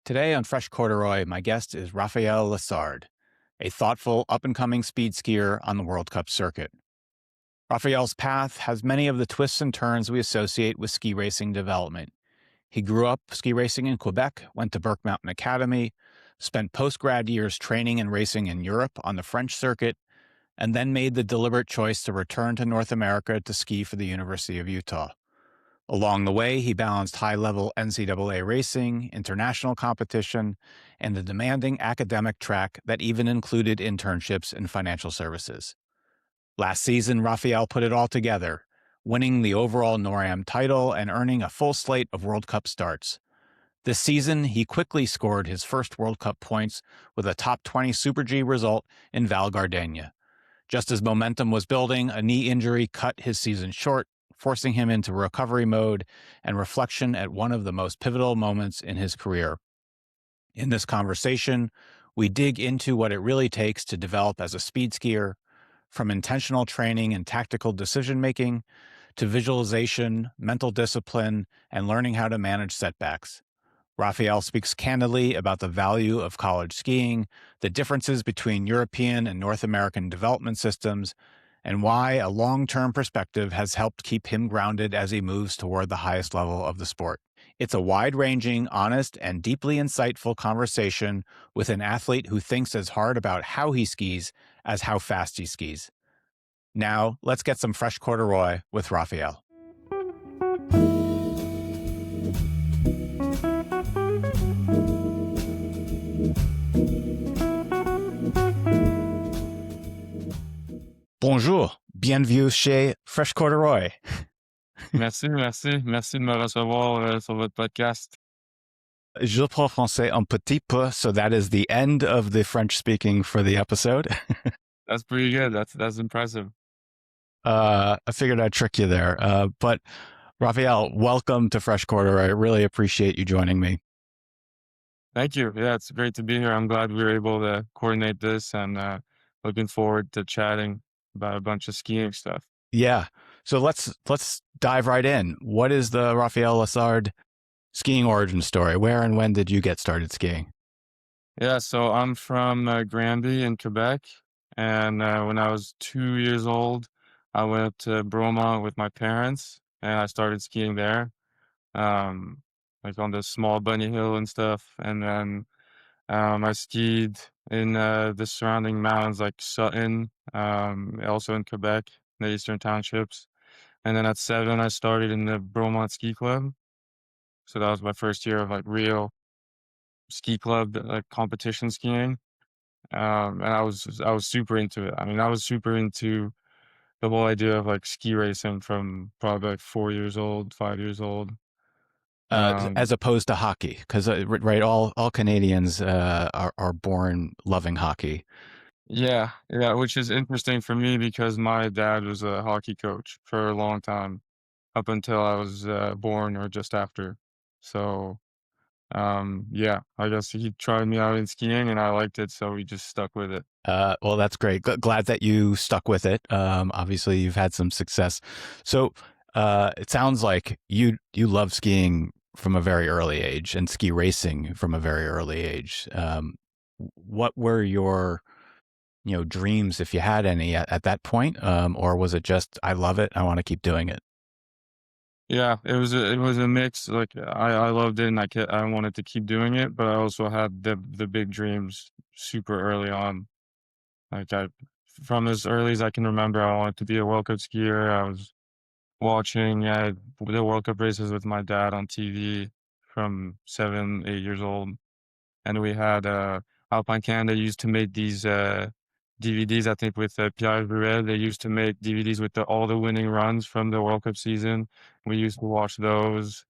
Today on Fresh Corduroy, my guest is Raphael Lessard, a thoughtful, up-and-coming speed skier on the World Cup circuit. Raphael's path has many of the twists and turns we associate with ski racing development. He grew up ski racing in Quebec, went to Burke Mountain Academy, spent post-grad years training and racing in Europe on the French circuit, and then made the deliberate choice to return to North America to ski for the University of Utah. Along the way, he balanced high-level NCAA racing, international competition, and a demanding academic track that even included internships in financial services. Last season, Raphael put it all together, winning the overall NorAm title and earning a full slate of World Cup starts. This season, he quickly scored his first World Cup points with a top 20 Super G result in Val Gardena. Just as momentum was building, a knee injury cut his season short, forcing him into recovery mode and reflection at one of the most pivotal moments in his career. In this conversation, we dig into what it really takes to develop as a speed skier, from intentional training and tactical decision-making to visualization, mental discipline, and learning how to manage setbacks. Raphael speaks candidly about the value of college skiing, the differences between European and North American development systems, and why a long-term perspective has helped keep him grounded as he moves toward the highest level of the sport. It's a wide-ranging, honest, and deeply insightful conversation with an athlete who thinks as hard about how he skis as how fast he skis. Now, let's get some fresh corduroy with Raphael. Bonjour, bienvenue chez Fresh Corduroy. Merci de me recevoir sur votre podcast. Je parle français un petit peu, so that is the end of the French speaking for the episode. That's pretty good. That's impressive. I figured I'd trick you there. But Raphael, welcome to Fresh Corduroy. I really appreciate you joining me. Thank you. Yeah, it's great to be here. I'm glad we were able to coordinate this and looking forward to chatting about a bunch of skiing stuff. Yeah. So let's dive right in. What is the Raphael Lessard skiing origin story? Where and when did you get started skiing? Yeah, so I'm from Granby in Quebec. And when I was 2 years old, I went up to Bromont with my parents and I started skiing there, like on the small bunny hill and stuff. And then I skied in the surrounding mountains like Sutton, also in Quebec, the Eastern Townships. And then at 7, I started in the Bromont Ski Club. So that was my first year of like real ski club, like competition skiing. And I was super into it. I mean, I was super into the whole idea of like ski racing from probably like 4 years old, 5 years old. As opposed to hockey, because right, all Canadians are born loving hockey. Yeah, which is interesting for me because my dad was a hockey coach for a long time, up until I was born or just after. So, yeah, I guess he tried me out in skiing and I liked it, so we just stuck with it. Well, that's great. Glad that you stuck with it. Obviously, you've had some success. So it sounds like you love skiing from a very early age and ski racing from a very early age. What were your dreams, if you had any, at that point, or was it just I love it, I want to keep doing it? Yeah, it was a mix. Like I loved it and I wanted to keep doing it, but I also had the big dreams super early on. Like from as early as I can remember, I wanted to be a World Cup skier. I was watching the World Cup races with my dad on TV from 7, 8 years old. And we had Alpine Canada used to make these DVDs, I think, with Pierre Ruel. They used to make DVDs with all the winning runs from the World Cup season. We used to watch those.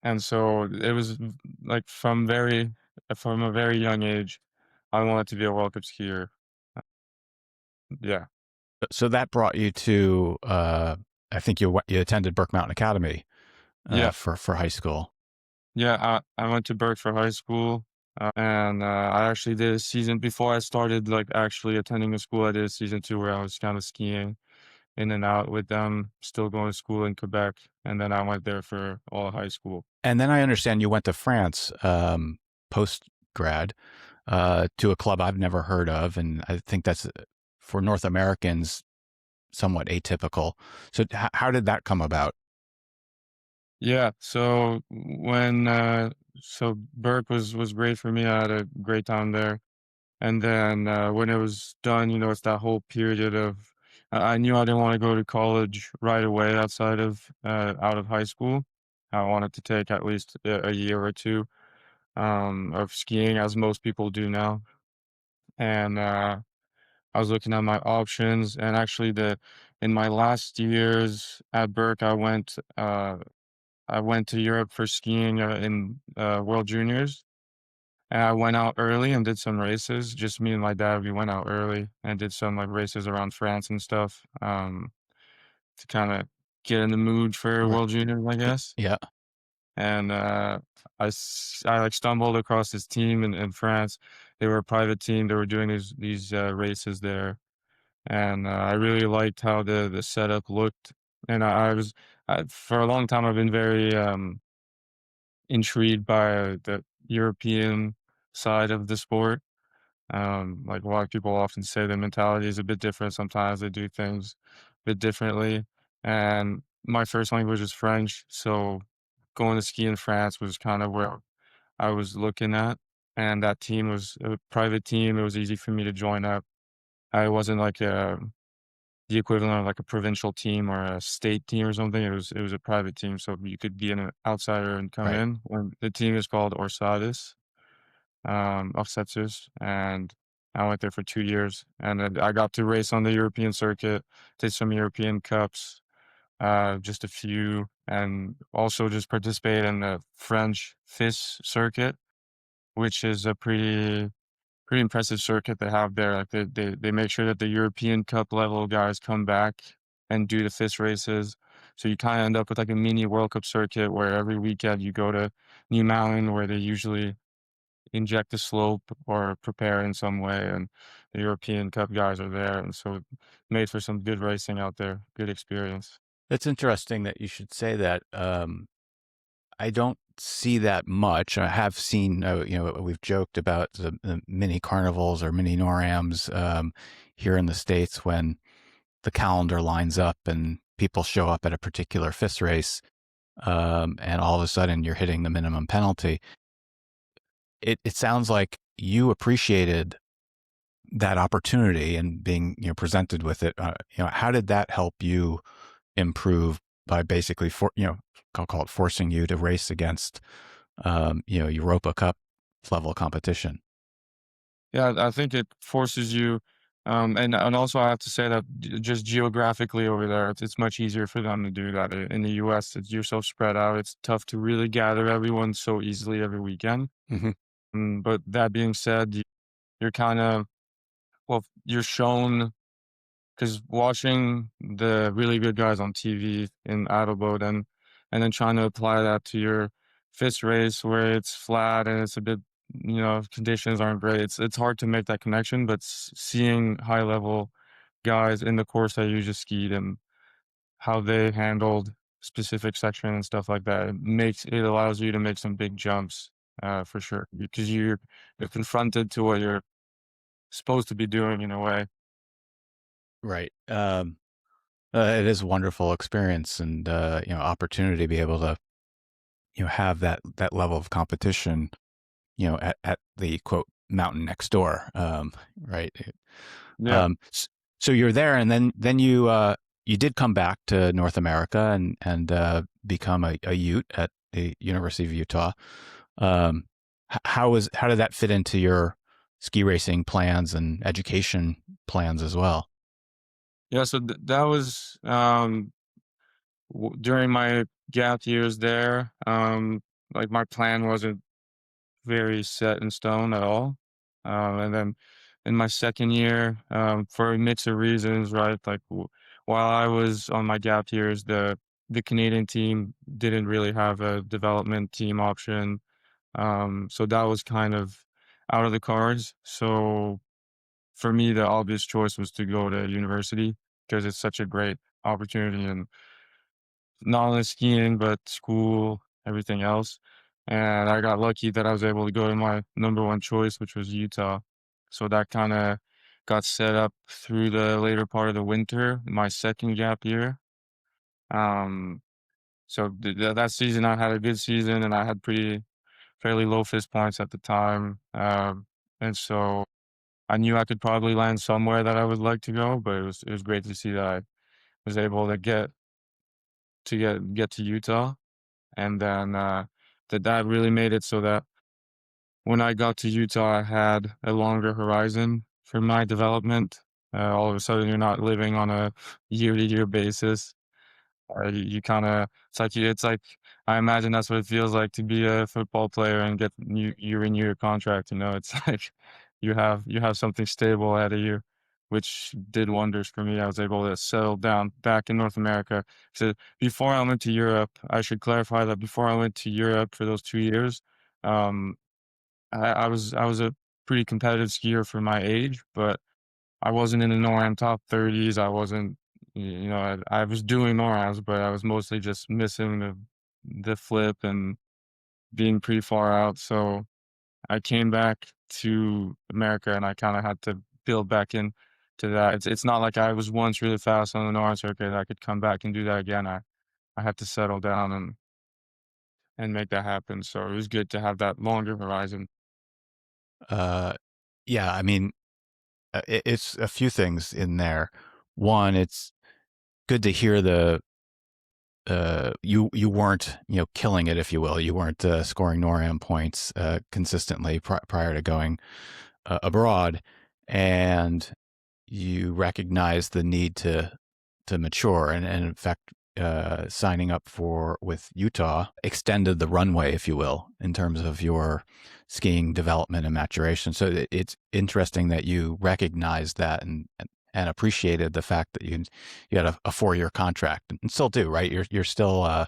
And so it was like from a very young age, I wanted to be a World Cup skier. Yeah. So that brought you to I think you attended Burke Mountain Academy Yeah. for high school. Yeah. I went to Burke for high school. And I actually did a season before I started like actually attending the school. I did a season 2 where I was kind of skiing in and out with them, still going to school in Quebec, and then I went there for all of high school. And then I understand you went to France post grad to a club I've never heard of, and I think that's for North Americans somewhat atypical. So, how did that come about? Yeah, so when so Burke was great for me. I had a great time there. And then when it was done, it's that whole period of I knew I didn't want to go to college right away out of high school. I wanted to take at least a year or two of skiing, as most people do now. And I was looking at my options, and actually, the in my last years at Burke, I went to Europe for skiing in World Juniors, and I went out early and did some races. Just me and my dad, we went out early and did some like races around France and stuff, to kind of get in the mood for Right. World Juniors, I guess. Yeah. And I like stumbled across this team in France. They were a private team. They were doing these races there, and I really liked how the setup looked. And for a long time I've been very intrigued by the European side of the sport. Like a lot of people often say the mentality is a bit different. Sometimes they do things a bit differently. And my first language is French, so going to ski in France was kind of where I was looking at. And that team was a private team. It was easy for me to join up. I wasn't like the equivalent of like a provincial team or a state team or something. It was a private team, so you could be an outsider and come Right. in. And the team is called Orsades, Offseters, and I went there for 2 years, and then I got to race on the European circuit, did some European cups, just a few, and also just participate in the French FIS circuit, which is a pretty impressive circuit they have there. Like they make sure that the European Cup level guys come back and do the FIS races. So you kind of end up with like a mini World Cup circuit where every weekend you go to New Mountain where they usually inject the slope or prepare in some way, and the European Cup guys are there, and so it made for some good racing out there, good experience. It's interesting that you should say that. I don't see that much. I have seen, we've joked about the mini carnivals or mini NorAms here in the States when the calendar lines up and people show up at a particular FIS race, and all of a sudden you're hitting the minimum penalty. It sounds like you appreciated that opportunity and being presented with it. How did that help you improve by basically I'll call it forcing you to race against Europa Cup level competition? Yeah, I think it forces you, and also I have to say that just geographically over there, it's much easier for them to do that. In the U.S., you're so spread out; it's tough to really gather everyone so easily every weekend. Hmm. But that being said, you're kind of you're shown. Because watching the really good guys on TV in Adelboden and then trying to apply that to your fist race where it's flat and it's a bit, conditions aren't great. It's hard to make that connection, but seeing high level guys in the course that you just skied and how they handled specific section and stuff like that, it allows you to make some big jumps, for sure, because you're confronted to what you're supposed to be doing in a way. Right. It is a wonderful experience and opportunity to be able to have that level of competition at the quote mountain next door. Right. Yeah. So you're there, and then you did come back to North America and become a Ute at the University of Utah. Um, how did that fit into your ski racing plans and education plans as well? Yeah, so that was during my gap years there. Like my plan wasn't very set in stone at all. And then in my second year, for a mix of reasons, right? Like while I was on my gap years, the Canadian team didn't really have a development team option. So that was kind of out of the cards. So for me, the obvious choice was to go to university because it's such a great opportunity and not only skiing, but school, everything else. and I got lucky that I was able to go to my number one choice, which was Utah. So that kind of got set up through the later part of the winter, my second gap year. Um, so that season, I had a good season, and I had pretty fairly low fist points at the time. And so I knew I could probably land somewhere that I would like to go, but it was great to see that I was able to get to Utah, and then that really made it so that when I got to Utah, I had a longer horizon for my development. All of a sudden, you're not living on a year to year basis. You kinda it's like I imagine that's what it feels like to be a football player and get year-in-year contract, you know? It's like you have something stable ahead of you, which did wonders for me. I was able to settle down back in North America. So, before I went to Europe, I should clarify that before I went to Europe for those 2 years, um, I was a pretty competitive skier for my age, but I wasn't in the NorAm top 30s. I wasn't, I was doing NorAms, but I was mostly just missing the flip and being pretty far out. So I came back to America and I kind of had to build back in to that. It's not like I was once really fast on the NorAm circuit. I could come back and do that again. I had to settle down and make that happen. So it was good to have that longer horizon. Uh, yeah, I mean, it's a few things in there. One, it's good to hear you weren't killing it, if you will. You weren't scoring NorAm points consistently prior to going abroad, and you recognize the need to mature, and in fact, signing up for with Utah extended the runway, if you will, in terms of your skiing development and maturation. So it's interesting that you recognized that and appreciated the fact that you had a 4-year contract and still do, right? You're still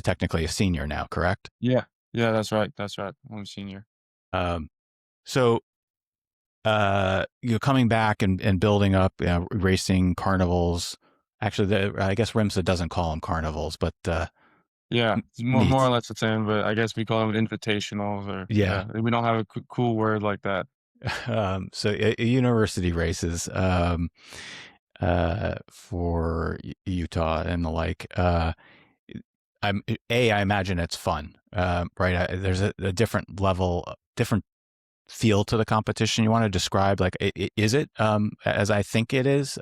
technically a senior now, correct? Yeah. Yeah, that's right. That's right. I'm a senior. Um, so coming back and building up, racing carnivals. Actually, I guess RIMSA doesn't call them carnivals, but Yeah, it's more or meets. less the same, but I guess we call them invitationals or Yeah. yeah, we don't have a cool word like that. So university races for Utah and the like. I imagine it's fun, right? There's a different level, different feel to the competition. You want to describe, like, is it as I think it is,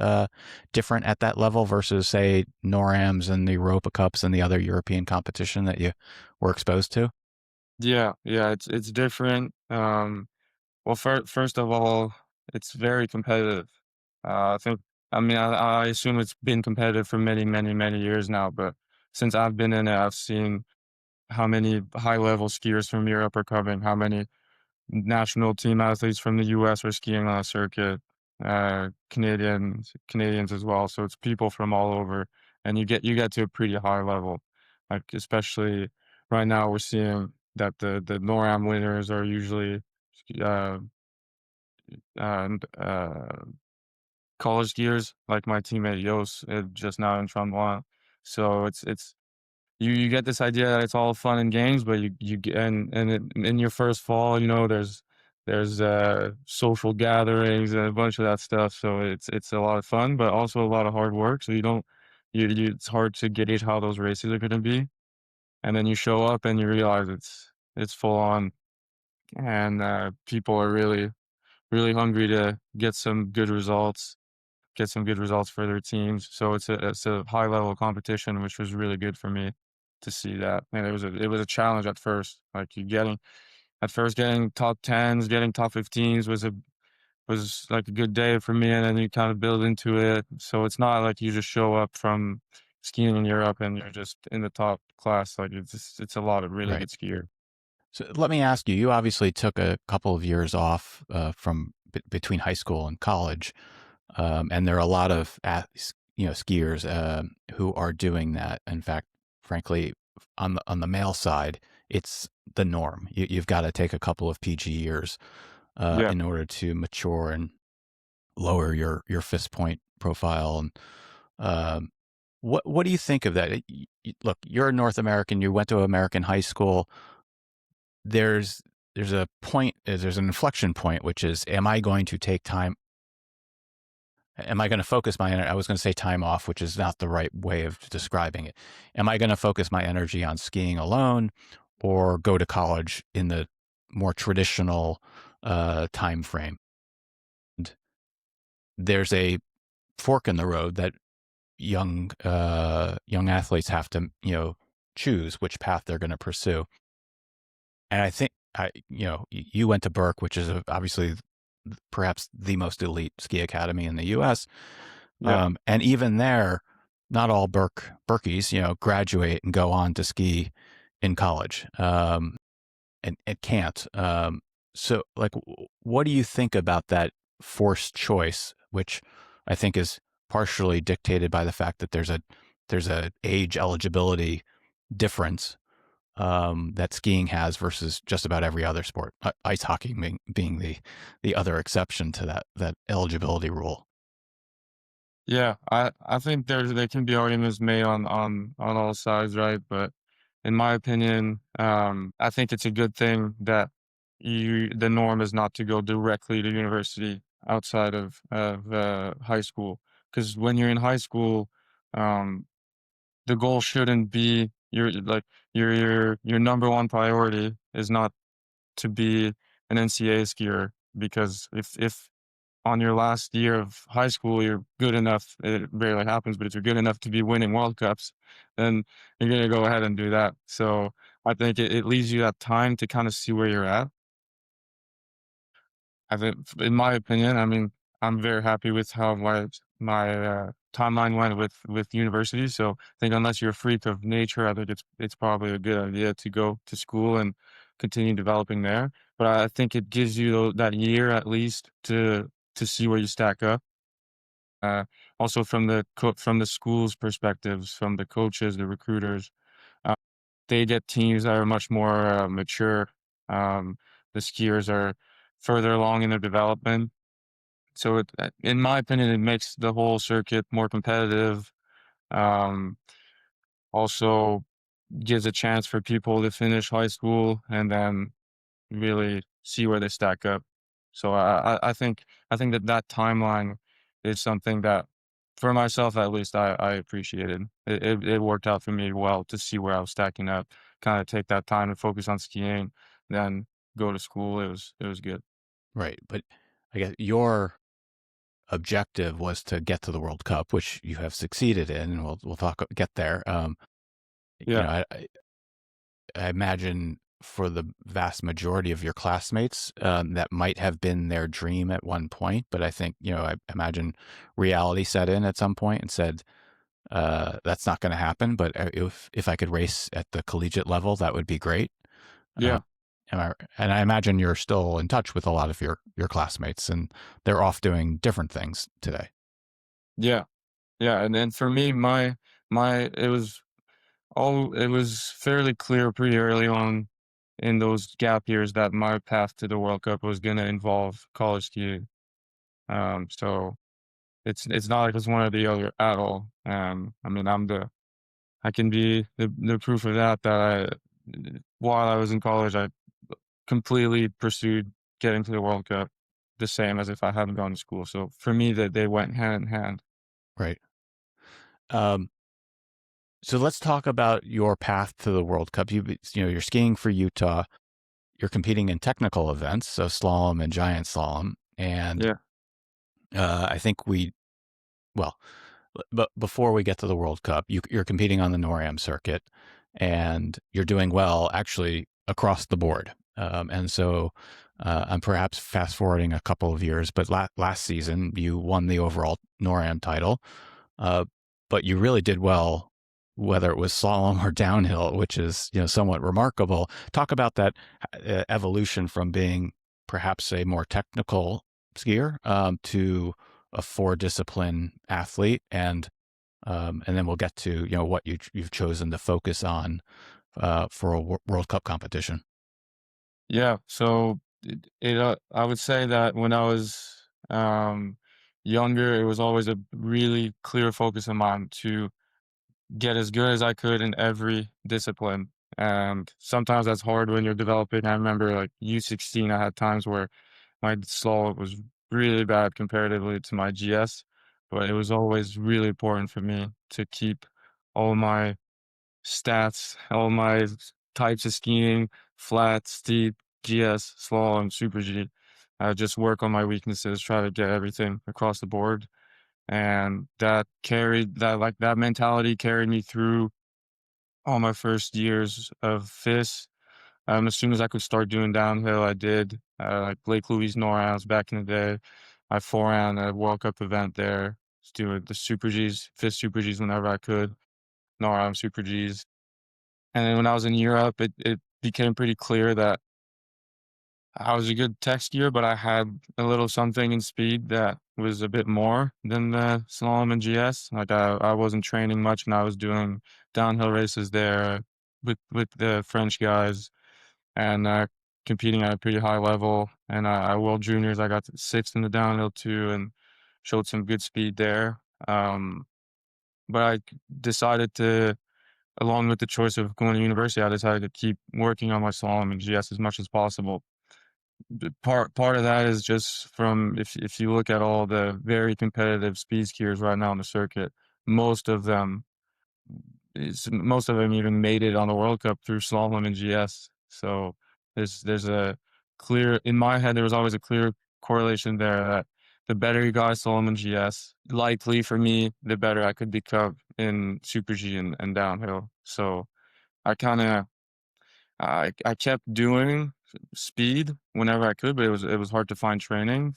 different at that level versus, say, NorAms and the Europa Cups and the other European competition that you were exposed to? Yeah, yeah, it's different. Well, first of all, it's very competitive. I think, I mean, I assume it's been competitive for many, many, many years now, but since I've been in it, I've seen how many high level skiers from Europe are coming, how many national team athletes from the US are skiing on a circuit, Canadians as well. So it's people from all over, and you get to a pretty high level. Like especially right now, we're seeing that the NorAm winners are usually uh, and college skiers, like my teammate Yos, just now in Tremblant. So it's you get this idea that it's all fun and games, but in your first fall, there's social gatherings and a bunch of that stuff. So it's a lot of fun, but also a lot of hard work. So you don't you it's hard to gauge how those races are going to be, and then you show up and you realize it's full on, and people are really hungry to get some good results for their teams. So it's a high level competition, which was really good for me to see that. And it was a challenge at first. Like getting top tens, getting top 15s was like a good day for me, and then you kind of build into it. So it's not like you just show up from skiing in Europe and you're just in the top class. Like it's a lot of really Right. good skier. So let me ask you. You obviously took a couple of years off from between high school and college, and there are a lot of skiers who are doing that. In fact, frankly, on the male side, it's the norm. You've got to take a couple of PG years Yeah. in order to mature and lower your fist point profile. And um, what do you think of that? Look, you're a North American. You went to American high school. there's there's a point, there's an inflection point, which is, am I going to take time? Am I going to focus my energy? I was going to say time off, which is not the right way of describing it. Am I going to focus my energy on skiing alone, or go to college in the more traditional time frame? And there's a fork in the road that young athletes have to choose which path they're going to pursue. And I think you went to Burke, which is obviously perhaps the most elite ski academy in the U.S. Yeah. And even there, not all Berkeys, graduate and go on to ski in college, and it can't. So, like, what do you think about that forced choice, which I think is partially dictated by the fact that there's a age eligibility difference that skiing has versus just about every other sport. Ice hockey being the other exception to that eligibility rule. Yeah, I think there can be arguments made on all sides, right? But in my opinion, I think it's a good thing that the norm is not to go directly to university outside of high school. Because when you're in high school, um, the goal shouldn't be your number one priority is not to be an NCAA skier, because if on your last year of high school, you're good enough, it rarely happens, but if you're good enough to be winning World Cups, then you're going to go ahead and do that. So I think it leaves you that time to kind of see where you're at. I think, in my opinion, I mean, I'm very happy with how my timeline went with university. So I think unless you're a freak of nature, I think it's probably a good idea to go to school and continue developing there. But I think it gives you that year at least to see where you stack up. Uh, Also from from the school's perspectives, from the coaches, the recruiters, uh, they get teams that are much more mature. The skiers are further along in their development, so in my opinion, it makes the whole circuit more competitive. Um, Also gives a chance for people to finish high school and then really see where they stack up. So I think that timeline is something that, for myself at least, I appreciated. It worked out for me well to see where I was stacking up, kind of take that time to focus on skiing, then go to school. It was good. Right. But I guess your objective was to get to the World Cup, which you have succeeded in, and we'll get there. Yeah, I imagine for the vast majority of your classmates, that might have been their dream at one point. But I think, I imagine reality set in at some point and said, that's not going to happen. But if I could race at the collegiate level, that would be great. Uh, yeah, and I imagine you're still in touch with a lot of your classmates, and they're off doing different things today. yeah, yeah. And then for me, my it was fairly clear pretty early on in those gap years that my path to the World Cup was going to involve college skiing. So it's not like it's one or the other at all. I mean, I can be the proof of that. While I was in college, I completely pursued getting to the World Cup the same as if I hadn't gone to school. So for me, that they went hand in hand. Right. Um, so let's talk about your path to the World Cup. You're skiing for Utah. You're competing in technical events, so slalom and giant slalom. And Yeah, I think well, but before we get to the World Cup, you're competing on the NorAm circuit, and you're doing well actually across the board. And so I'm perhaps fast forwarding a couple of years, but last season you won the overall NorAm title, uh, but you really did well, whether it was slalom or downhill, which is somewhat remarkable. Talk about that evolution from being perhaps a more technical skier, to a four discipline athlete, and then we'll get to what you've chosen to focus on for a World Cup competition. yeah. So I would say that when I was younger, it was always a really clear focus of mine to get as good as I could in every discipline. and sometimes that's hard when you're developing. I remember like U16, I had times where my slalom was really bad comparatively to my GS, but it was always really important for me to keep all my stats, all my types of skiing, flat, steep, GS, slalom, super G. Just work on my weaknesses, try to get everything across the board. And that mentality carried me through all my first years of FIS. As soon as I could start doing downhill, I did. Like Lake Louise NorAms back in the day. I foreran a World Cup event there. Was doing the Super Gs, FIS Super Gs whenever I could. NorAm Super Gs. And then when I was in Europe, it became pretty clear that I was a good tech skier, but I had a little something in speed that was a bit more than the slalom and GS. Like I wasn't training much, and I was doing downhill races there with the French guys and competing at a pretty high level. And at World Juniors, I got sixth in the downhill too, and showed some good speed there. But I decided to, along with the choice of going to university, I decided to keep working on my slalom and GS as much as possible. Part of that is just from, if you look at all the very competitive speed skiers right now on the circuit, most of them most of them even made it on the World Cup through slalom and GS. So there's a clear, in my head there was always a clear correlation there that the better you got slalom and GS, likely for me the better I could become in Super G and downhill. So I kind of I kept doing speed whenever I could, but it was hard to find training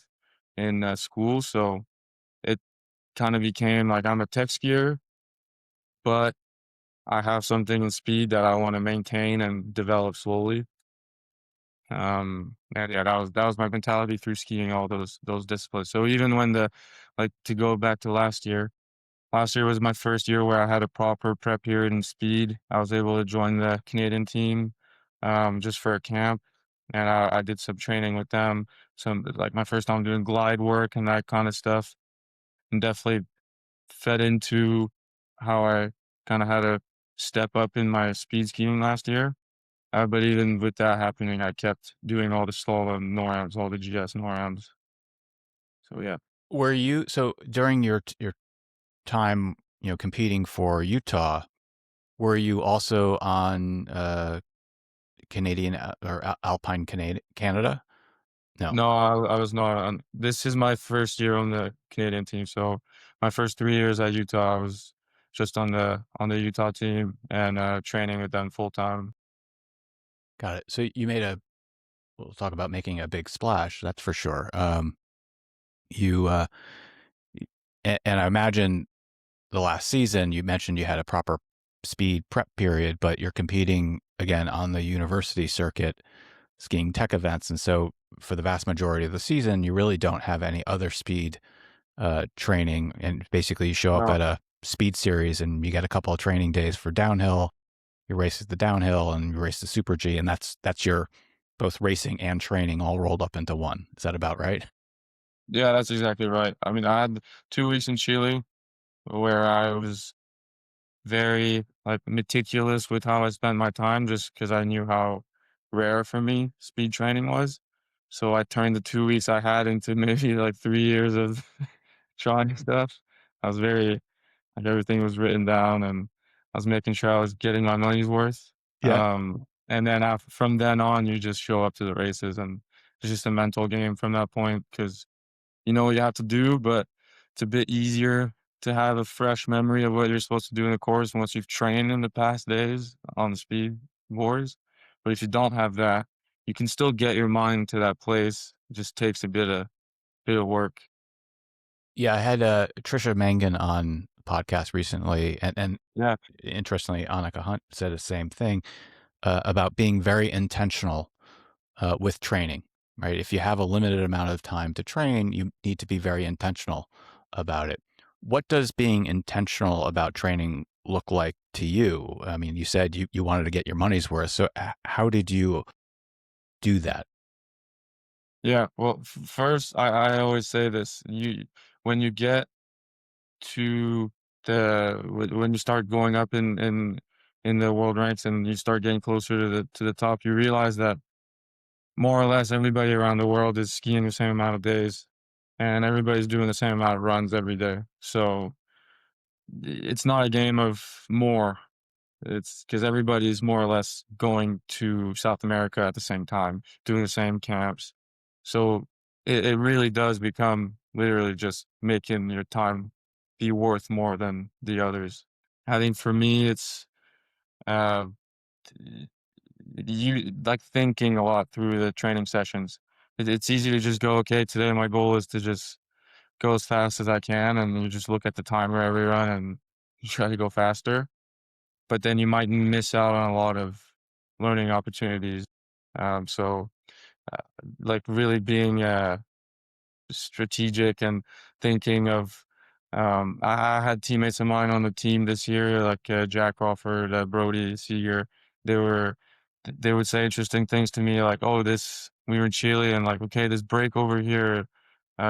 in school. So it kind of became like I'm a tech skier, but I have something in speed that I want to maintain and develop slowly. And yeah, that was my mentality through skiing all those disciplines. So even when like to go back to last year was my first year where I had a proper prep period in speed. I was able to join the Canadian team just for a camp, and I did some training with them. Some like my first time doing glide work and that kind of stuff, and definitely fed into how I kind of had to step up in my speed skiing last year. But even with that happening, I kept doing all the slalom NorAms, all the GS NorAms. So yeah. Were you so during your time, competing for Utah, were you also on Canadian or Alpine Canada? No. No, I was not on. This is my first year on the Canadian team. So my first 3 years at Utah, I was just on the Utah team and training with them full time. Got it. So you made we'll talk about making a big splash, that's for sure. You and I imagine the last season you mentioned you had a proper speed prep period, but you're competing again on the university circuit, skiing tech events, and so for the vast majority of the season, you really don't have any other speed training, and basically you show up No, at a speed series and you get a couple of training days for downhill. You race the downhill and you race the super G, and that's your both racing and training all rolled up into one. Is that about right? yeah, that's exactly right. I mean, I had 2 weeks in Chile where I was very like meticulous with how I spent my time, just because I knew how rare for me speed training was. So I turned the 2 weeks I had into maybe like 3 years of trying stuff. I was very Like, everything was written down, and I was making sure I was getting my money's worth. Yeah. And then from then on, you just show up to the races, and it's just a mental game from that point because you know what you have to do, but it's a bit easier to have a fresh memory of what you're supposed to do in the course once you've trained in the past days on the speed boards. But if you don't have that, you can still get your mind to that place. It just takes a bit of work. Yeah, I had Trisha Mangan on the podcast recently, and Yeah, interestingly, Annika Hunt said the same thing about being very intentional with training. Right, if you have a limited amount of time to train, you need to be very intentional about it. What does being intentional about training look like to you? I mean, you said you wanted to get your money's worth. So how did you do that? yeah. Well, first, I always say this: when you get to when you start going up in in the world ranks and you start getting closer to the top, you realize that more or less everybody around the world is skiing the same amount of days and everybody's doing the same amount of runs every day. So it's not a game of more. It's because everybody's more or less going to South America at the same time, doing the same camps. So it really does become literally just making your time be worth more than the others. I think for me, it's uh, you like thinking a lot through the training sessions. It's easy to just go, okay, today my goal is to just go as fast as I can, and you just look at the timer every run and you try to go faster. But then you might miss out on a lot of learning opportunities. So, uh, like really being strategic and thinking of I had teammates of mine on the team this year, like Jack Crawford, Brody Seeger. They were they would say interesting things to me, like, "Oh, this we were in Chile, and like, okay, this break over here,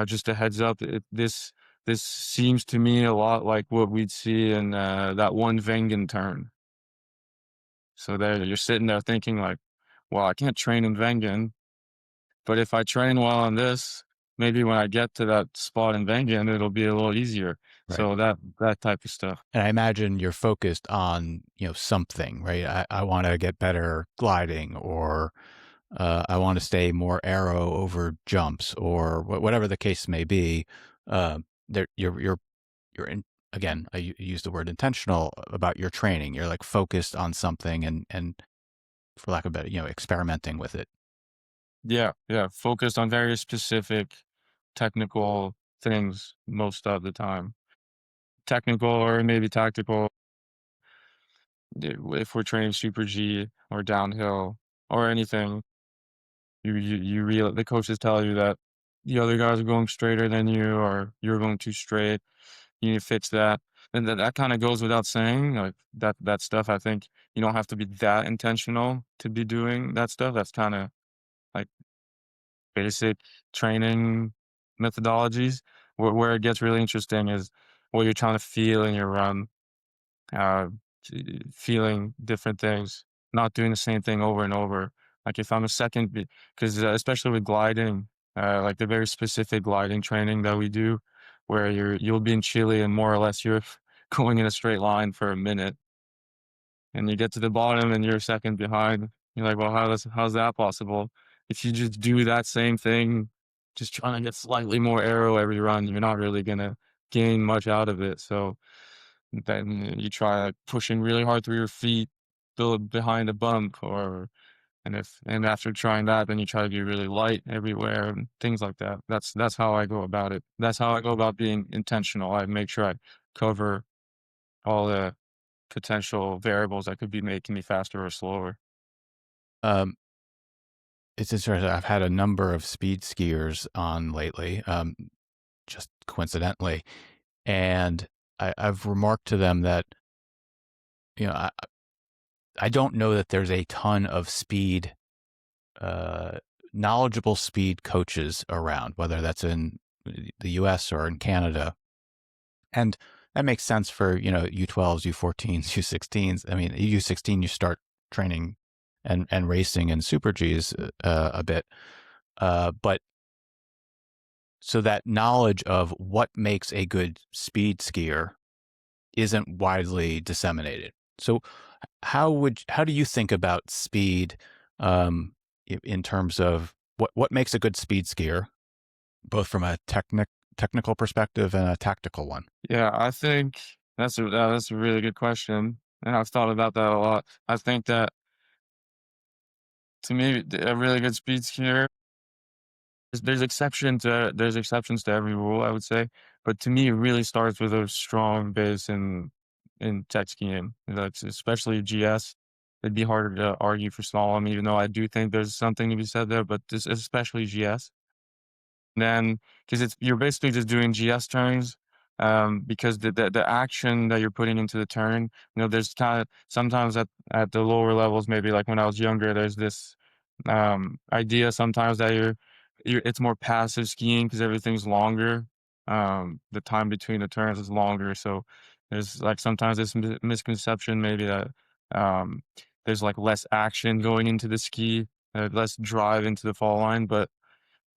just a heads up. This seems to me a lot like what we'd see in that one Wengen turn." So there, you're sitting there thinking like, "Well, I can't train in Wengen, but if I train well on this, maybe when I get to that spot in Wengen, it'll be a little easier." Right. So that type of stuff. And I imagine you're focused on, something, right? I want to get better gliding, or I want to stay more arrow over jumps, or whatever the case may be. There, you're in, again, I use the word intentional about your training. You're like focused on something, and for lack of a better, experimenting with it. Yeah, yeah. Focused on very specific technical things most of the time. Technical or maybe tactical. If we're training super G or downhill or anything, the coaches tell you that the other guys are going straighter than you or you're going too straight. You need to fix that. And that kind of goes without saying. Like that stuff, I think you don't have to be that intentional to be doing that stuff. That's kind of like basic training methodologies. Where it gets really interesting is what you're trying to feel in your run, uh, feeling different things, not doing the same thing over and over. Like if I'm a second, because especially with gliding, like the very specific gliding training that we do, where you'll be in Chile and more or less you're going in a straight line for a minute, and you get to the bottom and you're a second behind. You're like, well, how's that possible? If you just do that same thing, just trying to get slightly more arrow every run, you're not really gonna gain much out of it. So then you try like pushing really hard through your feet, build behind a bump, or and after trying that, then you try to be really light everywhere and things like that. That's how I go about it. That's how I go about being intentional. I make sure I cover all the potential variables that could be making me faster or slower. Um, it's interesting. I've had a number of speed skiers on lately, just coincidentally, and I've remarked to them that you know I, I don't know that there's a ton of speed, uh, knowledgeable speed coaches around, whether that's in the U.S. or in Canada, and that makes sense for U12s, U14s, U16s. I mean, U16 you start training and racing in super Gs a bit, but so that knowledge of what makes a good speed skier isn't widely disseminated. So how do you think about speed, in terms of what makes a good speed skier, both from a technical perspective and a tactical one? Yeah, I think that's a really good question, and I've thought about that a lot. I think that to me, a really good speed skier, there's exceptions to every rule, I would say, but to me, it really starts with a strong base in tech skiing, that's especially GS. It'd be harder to argue for slalom, even though I do think there's something to be said there, but this especially GS. Then, because it's you're basically just doing GS turns, because the action that you're putting into the turn, there's kind of sometimes at the lower levels, maybe like when I was younger, there's this idea sometimes that you're it's more passive skiing because everything's longer. The time between the turns is longer, so there's like sometimes this misconception maybe that Um, there's like less action going into the ski, less drive into the fall line, but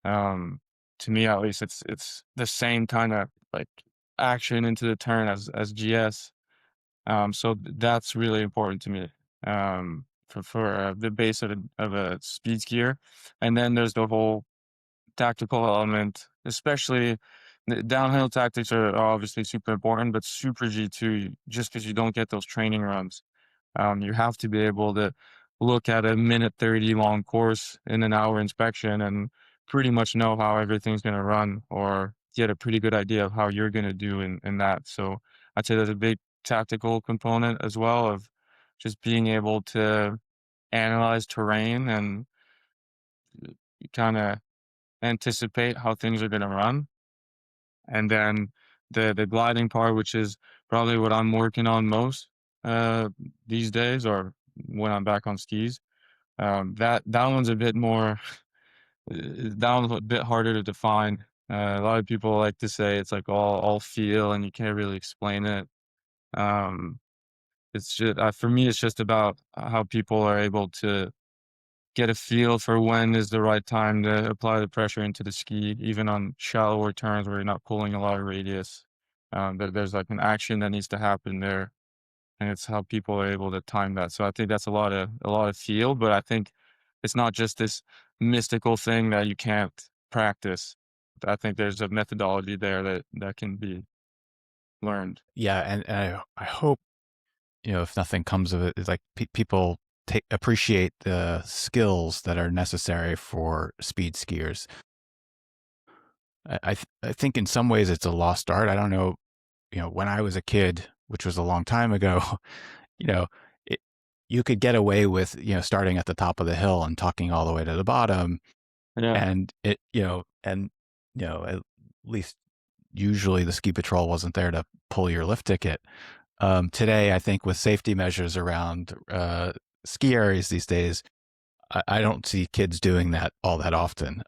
um, to me at least, it's the same kind of like action into the turn as GS. So that's really important to me for the base of a speed skier, and then there's the whole tactical element, especially the downhill tactics are obviously super important, but super G too. Just because you don't get those training runs, you have to be able to look at a minute 30 long course in an hour inspection and pretty much know how everything's going to run or get a pretty good idea of how you're going to do in that. So I'd say there's a big tactical component as well of just being able to analyze terrain and kind of anticipate how things are going to run. And then the gliding part, which is probably what I'm working on most uh, these days, or when I'm back on skis. That one's a bit more. That one's a bit harder to define. A lot of people like to say it's like all feel, and you can't really explain it. Um, it's just for me, it's just about how people are able to get a feel for when is the right time to apply the pressure into the ski, even on shallower turns where you're not pulling a lot of radius. There's like an action that needs to happen there, and it's how people are able to time that. So I think that's a lot of feel, but I think it's not just this mystical thing that you can't practice. I think there's a methodology there that can be learned. Yeah, and I hope, if nothing comes of it, is like people appreciate the skills that are necessary for speed skiers. I think in some ways it's a lost art. I don't know, when I was a kid, which was a long time ago, you know, it, you could get away with, starting at the top of the hill and talking all the way to the bottom, Yeah, and at least usually the ski patrol wasn't there to pull your lift ticket. Today, I think with safety measures around ski areas these days, I don't see kids doing that all that often.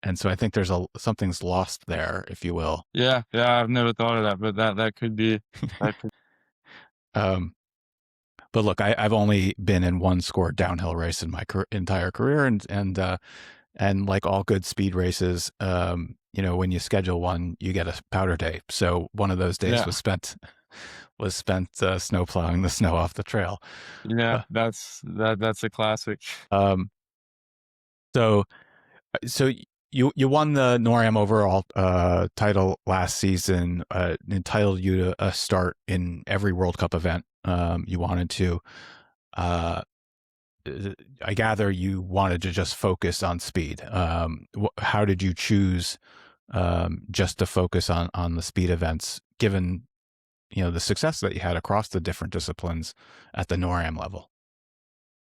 And so I think there's something's lost there, if you will. yeah, yeah. I've never thought of that, but that could be that could. Um, but look, I've only been in one scored downhill race in my entire career, and like all good speed races, when you schedule one, you get a powder day. So one of those days Yeah, was spent snow plowing the snow off the trail. yeah. Uh, That's a classic. Um, so so you won the NorAm overall title last season. Entitled you to a start in every World Cup event you wanted to. Uh, I gather you wanted to just focus on speed. How did you choose just to focus on the speed events, given the success that you had across the different disciplines at the NorAm level?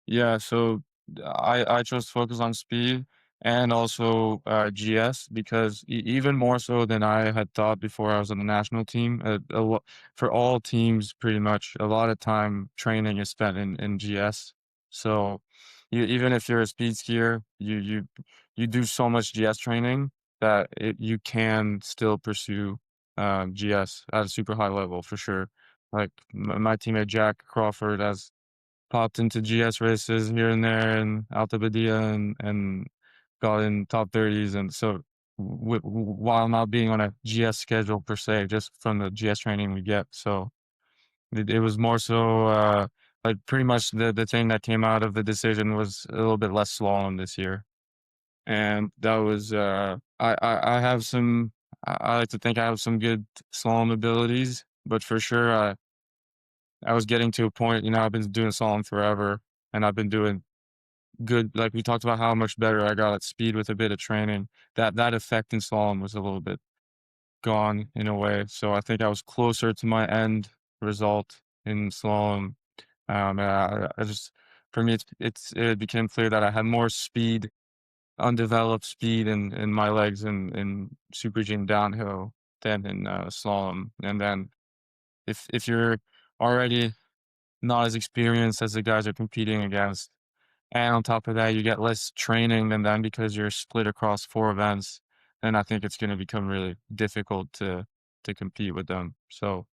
Yeah, so I chose to focus on speed and also GS because even more so than I had thought before I was on the national team. For all teams, pretty much a lot of time training is spent in GS. So even if you're a speed skier, you do so much GS training that you can still pursue GS at a super high level for sure. Like my teammate Jack Crawford has popped into GS races here and there in Alta Badia and got in top 30s. And so while not being on a GS schedule per se, just from the GS training we get. So it was more so like pretty much the thing that came out of the decision was a little bit less slalom this year. And that was, I have some, I like to think I have some good slalom abilities, but for sure, I was getting to a point, I've been doing slalom forever and I've been doing good. Like we talked about how much better I got at speed with a bit of training. That effect in slalom was a little bit gone in a way. So I think I was closer to my end result in slalom. And I just, for me, it became clear that I had more speed, undeveloped speed in my legs in Super G and downhill than in slalom. And then if you're already not as experienced as the guys you're competing against. And on top of that, you get less training than them because you're split across 4 events. And I think it's going to become really difficult to compete with them. So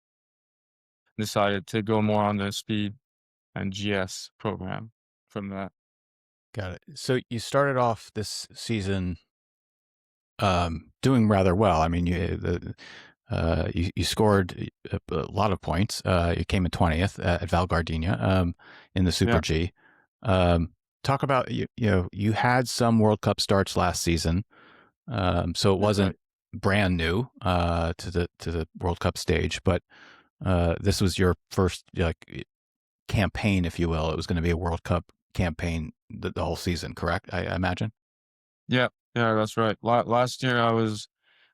decided to go more on the speed. and GS program from that. Got it. So you started off this season doing rather well. I mean, you scored a lot of points. You came in 20th at Val Gardena in the Super Yeah, G. Um, talk about you had some World Cup starts last season, so it that's wasn't right. brand new to the World Cup stage, but this was your first like campaign, if you will. It was going to be a World Cup campaign the whole season, correct? I imagine. Yeah, yeah, that's right. Last year I was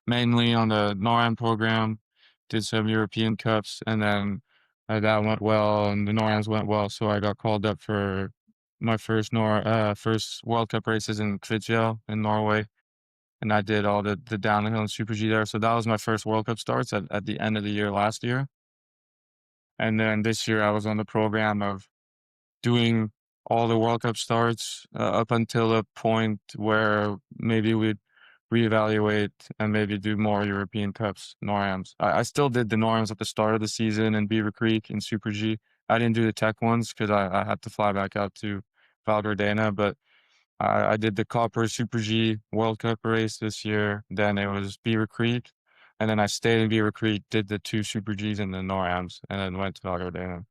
mainly on the NorAm program, did some European Cups, and then that went well, and the NorAms went well, so I got called up for my first World Cup races in Kvitsjø in Norway, and I did all the downhill and Super G there. So that was my first World Cup starts at the end of the year last year, and then this year I was on the program of doing all the World Cup starts up until a point where maybe we'd reevaluate and maybe do more European Cups, NorAms. I still did the NorAms at the start of the season in Beaver Creek and Super G. I didn't do the tech ones because I had to fly back out to Val Gardena, but I did the Copper Super G World Cup race this year. Then it was Beaver Creek. And then I stayed in Beaver Creek, did the two Super Gs and the NorAms, and then went to Val Gardena.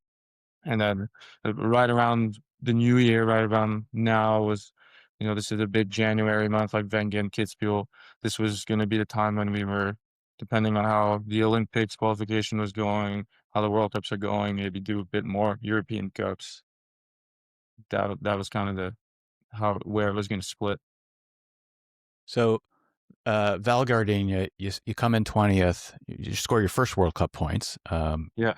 And then right around the new year, right around now was, this is a big January month, like Wengen, Kitzbühel. This was going to be the time when we were, depending on how the Olympics qualification was going, how the World Cups are going, maybe do a bit more European Cups. That was kind of the where it was going to split. So Val Gardena, you come in 20th. You score your first World Cup points. Yeah.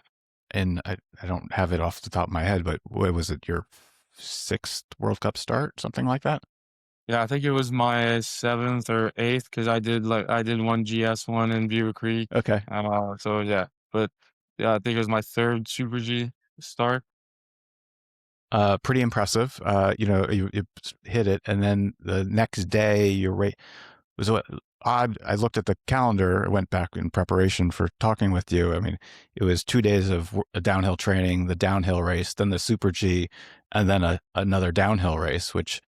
And I don't have it off the top of my head, but what was it? Your sixth World Cup start, something like that? Yeah, I think it was my seventh or eighth because I did one GS one in Beaver Creek. Okay. So yeah, but yeah, I think it was my third Super G start. Pretty impressive. You hit it, and then the next day your rate was what odd. I looked at the calendar, went back in preparation for talking with you. I mean, it was 2 days of a downhill training, the downhill race, then the Super G, and then another downhill race, which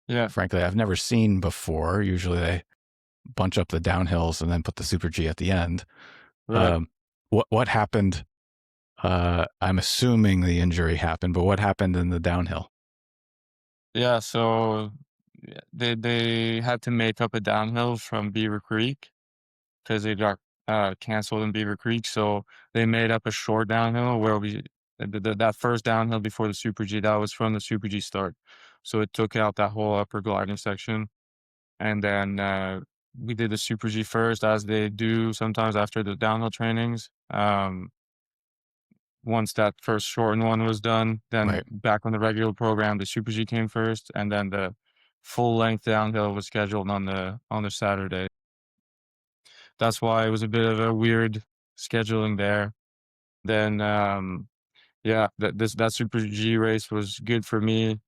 Yeah, frankly I've never seen before. Usually they bunch up the downhills and then put the Super G at the end. right. Um, what happened? I'm assuming the injury happened, but what happened in the downhill? Yeah, so yeah, they had to make up a downhill from Beaver Creek because they got canceled in Beaver Creek. So they made up a short downhill where that first downhill before the Super G, that was from the Super G start. So it took out that whole upper gliding section. And then we did the Super G first, as they do sometimes after the downhill trainings. Once that first shortened one was done, then Right. back on the regular program, the Super G came first, and then the full length downhill was scheduled on the Saturday. That's why it was a bit of a weird scheduling there. Then yeah, that Super G race was good for me.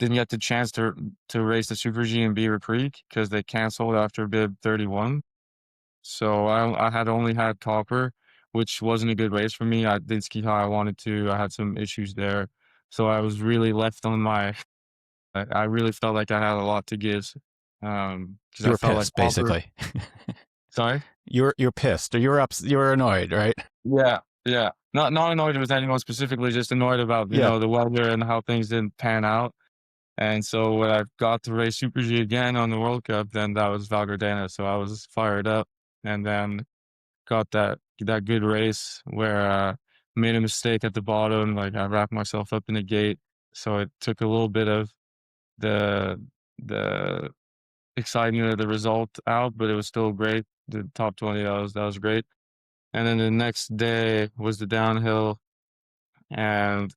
Didn't get the chance to race the Super G in Beaver Creek because they canceled after bib 31. So I had only had copper, which wasn't a good race for me. I didn't ski how I wanted to. I had some issues there. So I was really left on my I really felt like I had a lot to give. Because You I were felt like pissed, copper. basically. Sorry? You're pissed, or you were annoyed, right? Yeah, yeah. Not annoyed with anyone specifically, just annoyed about, Yeah. the weather and how things didn't pan out. And so when I got to race Super G again on the World Cup, then that was Val Gardena. So I was fired up. And then got that good race where made a mistake at the bottom. Like I wrapped myself up in the gate, so it took a little bit of the the excitement of the result out, but it was still great. The top 20, that was great. And then the next day was the downhill, and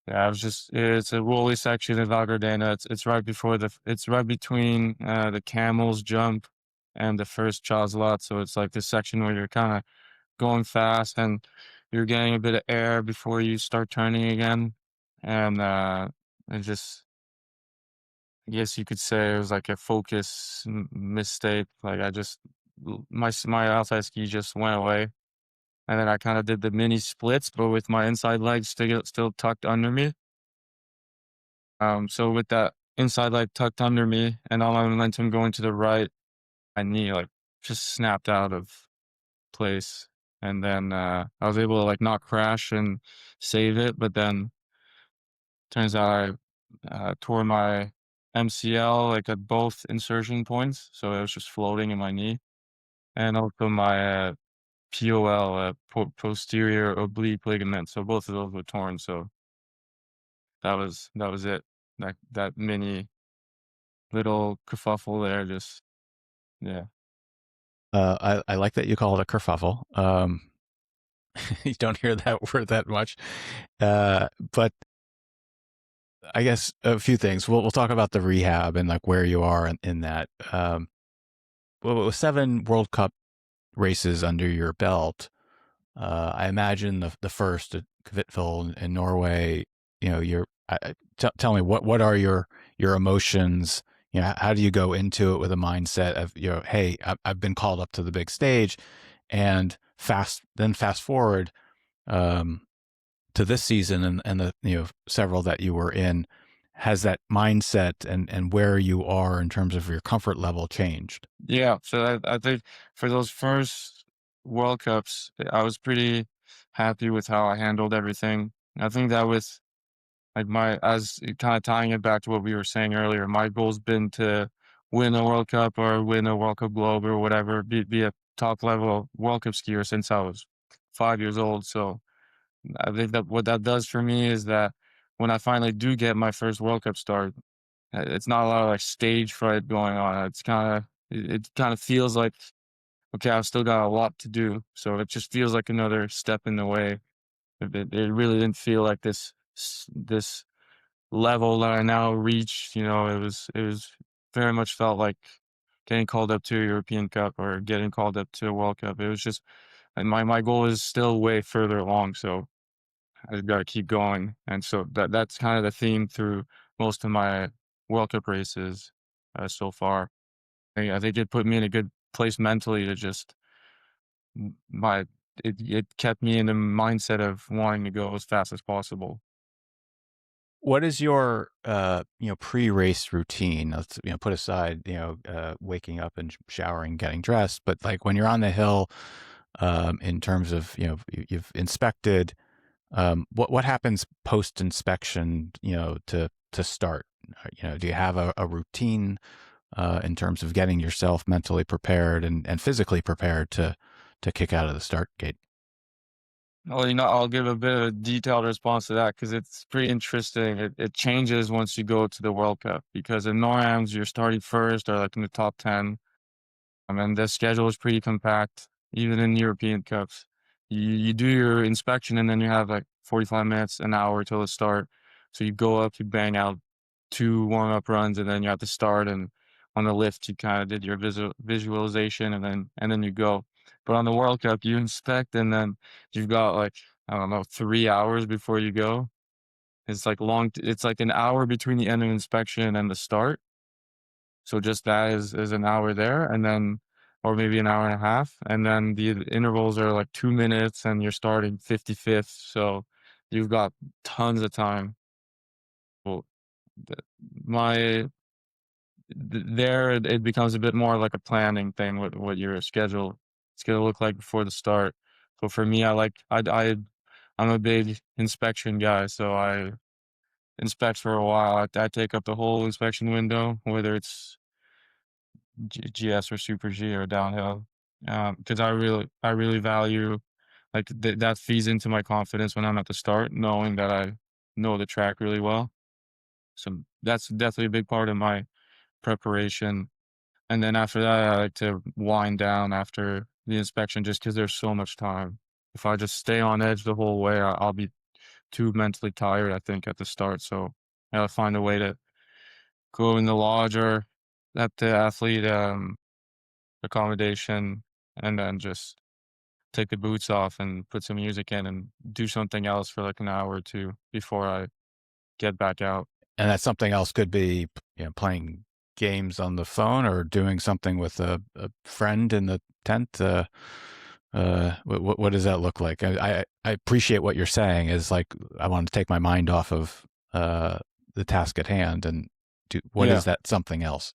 yeah, it's a rolly section in Val Gardena. It's right before it's right between the camels jump and the first Chazlat. So it's like this section where you're kind of going fast and you're getting a bit of air before you start turning again. And it just, I guess you could say it was like a focus mistake. Like I just, my outside ski just went away. and then I kind of did the mini splits, but with my inside leg still tucked under me. So with that inside leg tucked under me and all my momentum going to the right, my knee like just snapped out of place. And then I was able to like not crash and save it, but then turns out I tore my MCL like at both insertion points, so it was just floating in my knee, and also my POL, posterior oblique ligament. So both of those were torn. So that was it. That mini little kerfuffle there, just yeah. I like that you call it a kerfuffle. You don't hear that word that much, but I guess a few things. We'll talk about the rehab and like where you are in that. Well, with 7 World Cup races under your belt, I imagine the first at Kvitfjell in Norway. You know, tell me what are your emotions? You know, how do you go into it with a mindset of, you know, hey, I've been called up to the big stage, and fast forward um, to this season and the, you know, several that you were in. Has that mindset and where you are in terms of your comfort level changed? Yeah, so I think for those first World Cups, I was pretty happy with how I handled everything. I think that was like my as kind of tying it back to what we were saying earlier, my goal's been to win a World Cup or win a World Cup Globe or whatever, be a top level World Cup skier since I was 5 years old. So I think that what that does for me is that when I finally do get my first World Cup start, it's not a lot of like stage fright going on. It kind of feels like, okay, I've still got a lot to do. So it just feels like another step in the way. It really didn't feel like this level that I now reach. You know, it was very much felt like getting called up to a European Cup or getting called up to a World Cup. It was just, and my goal is still way further along. So I just got to keep going. And so that's kind of the theme through most of my World Cup races so far. I think it put me in a good place mentally to just my it kept me in the mindset of wanting to go as fast as possible. What is your you know, pre-race routine? Let's, you know, put aside, you know, waking up and showering, getting dressed, but like when you're on the hill, in terms of, you know, you've inspected, what happens post inspection, you know, to start? You know, do you have a routine in terms of getting yourself mentally prepared and physically prepared to kick out of the start gate? Well, I'll give a bit of a detailed response to that because it's pretty interesting. It changes once you go to the World Cup because in NorAms you're starting first or like in the top 10. I mean, the schedule is pretty compact, even in European Cups. You do your inspection and then you have like 45 minutes, an hour till the start. So you go up, you bang out 2 warm-up runs, and then you have to start. And on the lift, you kind of did your visualization, and then you go. But on the World Cup, you inspect, and then you've got like I don't know 3 hours before you go. It's like long. It's like an hour between the end of inspection and the start, so just that is an hour there, and then or maybe an hour and a half, and then the intervals are like 2 minutes, and you're starting 55th, so you've got tons of time. Well, th my there it becomes a bit more like a planning thing with what your schedule is gonna look like before the start. So for me, I'm a big inspection guy, so I inspect for a while. I take up the whole inspection window, whether it's GS or Super G or downhill, because I really value like that feeds into my confidence when I'm at the start, knowing that I know the track really well. So that's definitely a big part of my preparation. And then after that, I like to wind down after the inspection, just because there's so much time. If I just stay on edge the whole way, I'll be too mentally tired, I think, at the start. So I gotta find a way to go in the lodge or at the athlete accommodation, and then just take the boots off and put some music in and do something else for like an hour or two before I get back out. And that something else could be, you know, playing games on the phone or doing something with a friend in the tent. What does that look like? I appreciate what you're saying. Is like I want to take my mind off of the task at hand and do what Yeah. is that something else?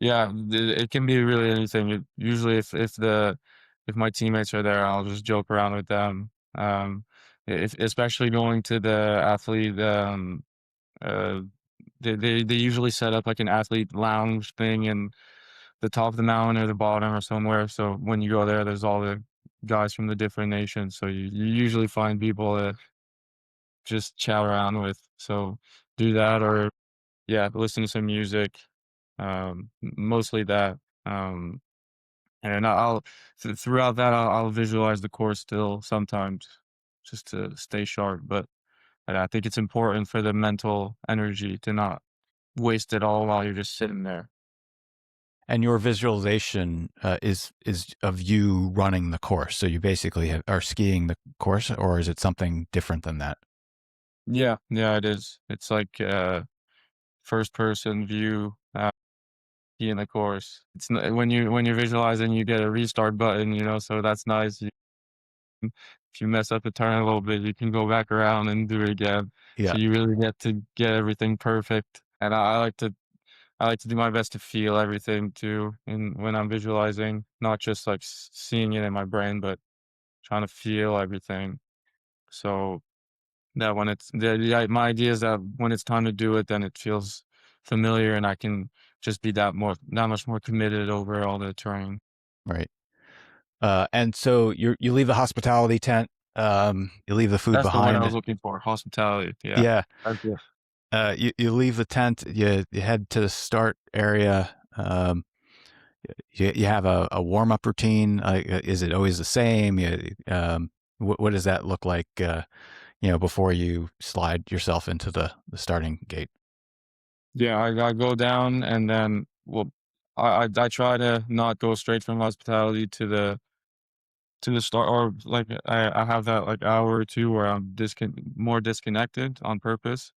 Yeah, it can be really anything. Usually, if my teammates are there, I'll just joke around with them. If especially going to the athlete, uh, they usually set up like an athlete lounge thing in the top of the mountain or the bottom or somewhere. So when you go there, there's all the guys from the different nations. So you usually find people to just chat around with. So do that, or yeah, listen to some music. Mostly that. Um, and throughout that, I'll visualize the course still sometimes just to stay sharp. But I think it's important for the mental energy to not waste it all while you're just sitting there. And your visualization is of you running the course. So you basically are skiing the course, or is it something different than that? Yeah, yeah, it is. It's like first person view in the course. When you're visualizing, you get a restart button, so that's nice. If you mess up a turn a little bit, you can go back around and do it again. Yeah, So you really get to get everything perfect. And I like to do my best to feel everything too, and when I'm visualizing, not just like seeing it in my brain, but trying to feel everything. So that when my idea is that when it's time to do it, then it feels familiar, and I can just be that much more committed over all the terrain. right. And so you leave the hospitality tent. You leave the food That's the one I was behind. looking for. Hospitality. Yeah. Yeah. That's it. You leave the tent. You head to the start area. You have a warm up routine. Is it always the same? What does that look like? Before you slide yourself into the starting gate. Yeah, I go down and then well, I try to not go straight from hospitality to the start, or like I have that like hour or two where I'm more disconnected on purpose,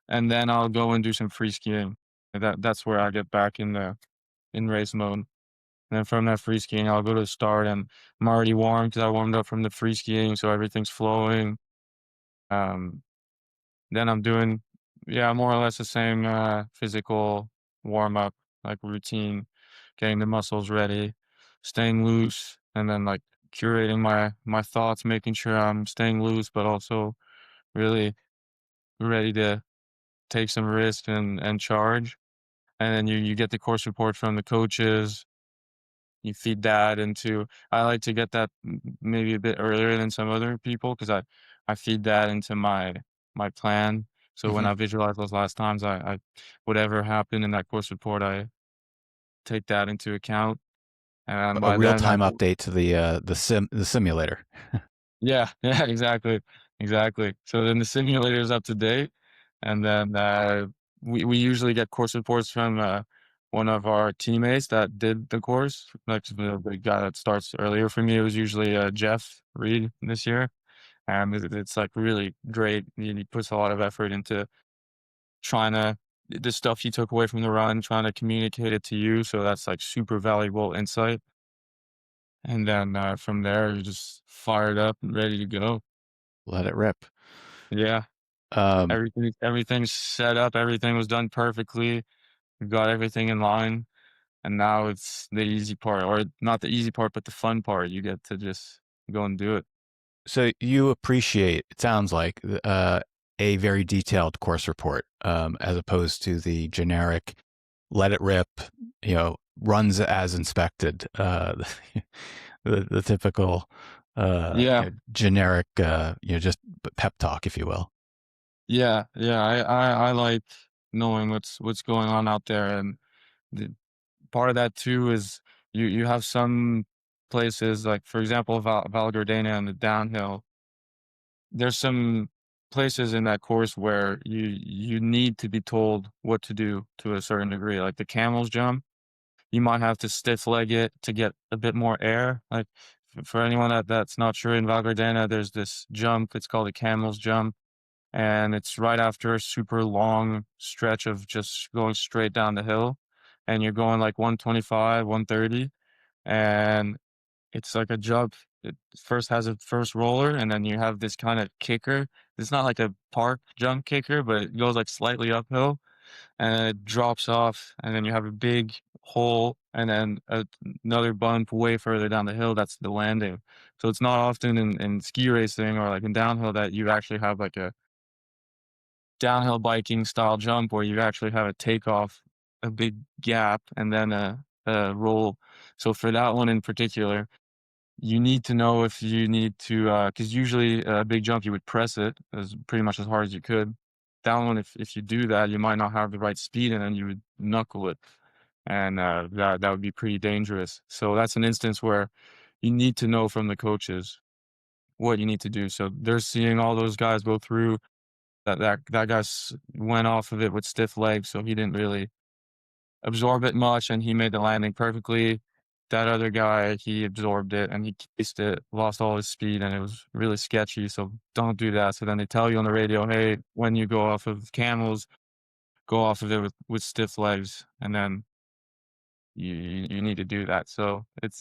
and then I'll go and do some free skiing. And that's where I get back in race mode. And then from that free skiing, I'll go to the start, and I'm already warm because I warmed up from the free skiing, so everything's flowing. Um, then I'm doing, yeah, more or less the same physical warm up, like routine, getting the muscles ready, staying loose, and then like curating my thoughts, making sure I'm staying loose, but also really ready to take some risk and charge. And then you get the course report from the coaches. You feed that into. I like to get that maybe a bit earlier than some other people because I feed that into my plan. So when Hmm. I visualize those last times, I whatever happened in that course report, I take that into account. And A by real then, time update to the simulator. yeah, yeah, exactly, exactly. So then the simulator is up to date, and then we usually get course reports from one of our teammates that did the course. Like the guy that starts earlier for me, it was usually Jeff Reed this year, and it's like really great. He puts a lot of effort into trying to the stuff he took away from the run, trying to communicate it to you. So that's like super valuable insight. And then from there, you're just fired up and ready to go. Let it rip. Yeah. Um, Everything's set up, everything was done perfectly, we got everything in line, and now it's the easy part, or not the easy part, but the fun part, you get to just go and do it. so you appreciate, it sounds like, a very detailed course report, as opposed to the generic let it rip, runs as inspected, the typical, Yeah, generic, just pep talk, if you will. yeah, yeah, I like knowing what's going on out there, and the part of that too is you have some places, like, for example, Val Gardena and the downhill. There's some places in that course where you need to be told what to do to a certain degree, like the camel's jump. You might have to stiff leg it to get a bit more air. Like for anyone that's not sure, in Val Gardena, there's this jump. It's called a camel's jump, and it's right after a super long stretch of just going straight down the hill, and you're going like 125, 130, and it's like a jump. it first has a first roller, and then you have this kind of kicker. It's not like a park jump kicker, but it goes like slightly uphill and it drops off, and then you have a big hole, and then another bump way further down the hill. That's the landing. So it's not often in ski racing or like in downhill that you actually have like a downhill biking style jump where you actually have a takeoff, a big gap, and then a roll. So for that one in particular, you need to know if you need to, because usually a big jump, you would press it as pretty much as hard as you could. That one, if you do that, you might not have the right speed, and then you would knuckle it, and that would be pretty dangerous. So that's an instance where you need to know from the coaches what you need to do. So they're seeing all those guys go through. That guy went off of it with stiff legs, so he didn't really absorb it much, and he made the landing perfectly. That other guy, he absorbed it and he cased it, lost all his speed, and it was really sketchy. So don't do that. So then they tell you on the radio, hey, when you go off of camels, go off of it with stiff legs, and then you need to do that. So it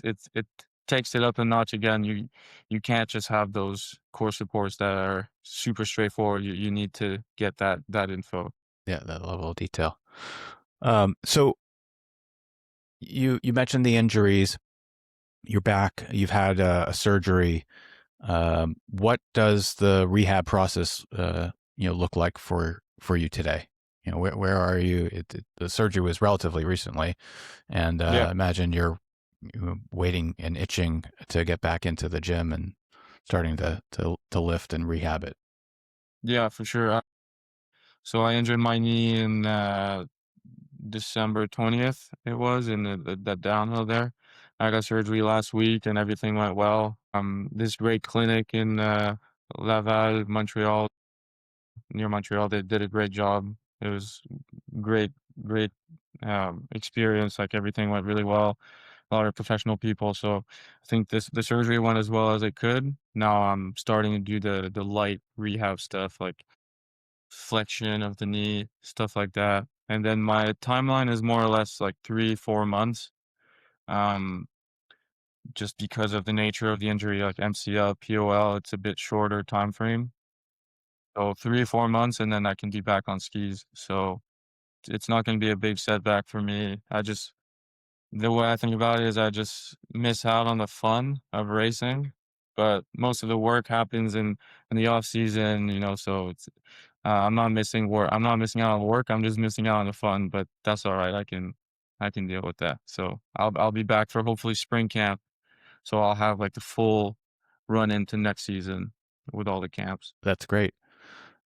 takes it up a notch again. You can't just have those course reports that are super straightforward. You need to get that info. Yeah, that level of detail. So you mentioned the injuries. You're back. You've had a surgery. What does the rehab process, look like for you today? Where are you? The surgery was relatively recently, and Yeah, imagine you're waiting and itching to get back into the gym and starting to lift and rehab it. yeah, for sure. So I injured my knee in December 20th. It was in the downhill there. I got surgery last week and everything went well. This great clinic in Laval, Montreal, near Montreal, they did a great job. It was great, great experience. Like everything went really well. A lot of professional people. So I think the surgery went as well as it could. Now I'm starting to do the light rehab stuff, like flexion of the knee, stuff like that. And then my timeline is more or less like 3, 4 months, um, just because of the nature of the injury, like MCL, POL, it's a bit shorter time frame. So 3 or 4 months, and then I can be back on skis. So it's not going to be a big setback for me. The way I think about it is I just miss out on the fun of racing, but most of the work happens in the off season, so it's I'm not missing work. I'm not missing out on work. I'm just missing out on the fun, but that's all right. I can deal with that. So I'll be back for hopefully spring camp. So I'll have like the full run into next season with all the camps. That's great.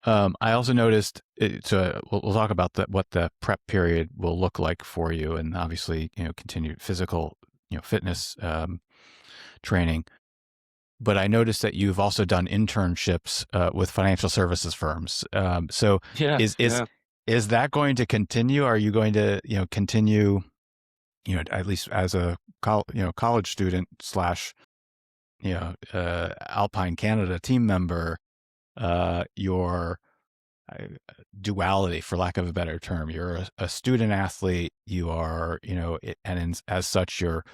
I also noticed. So we'll talk about what the prep period will look like for you, and obviously, continued physical, fitness training. But I noticed that you've also done internships with financial services firms. So Yeah, is is yeah. is that going to continue? Are you going to continue at least as a college student slash Alpine Canada team member, your duality, for lack of a better term. You're a student athlete. You are, as such, you're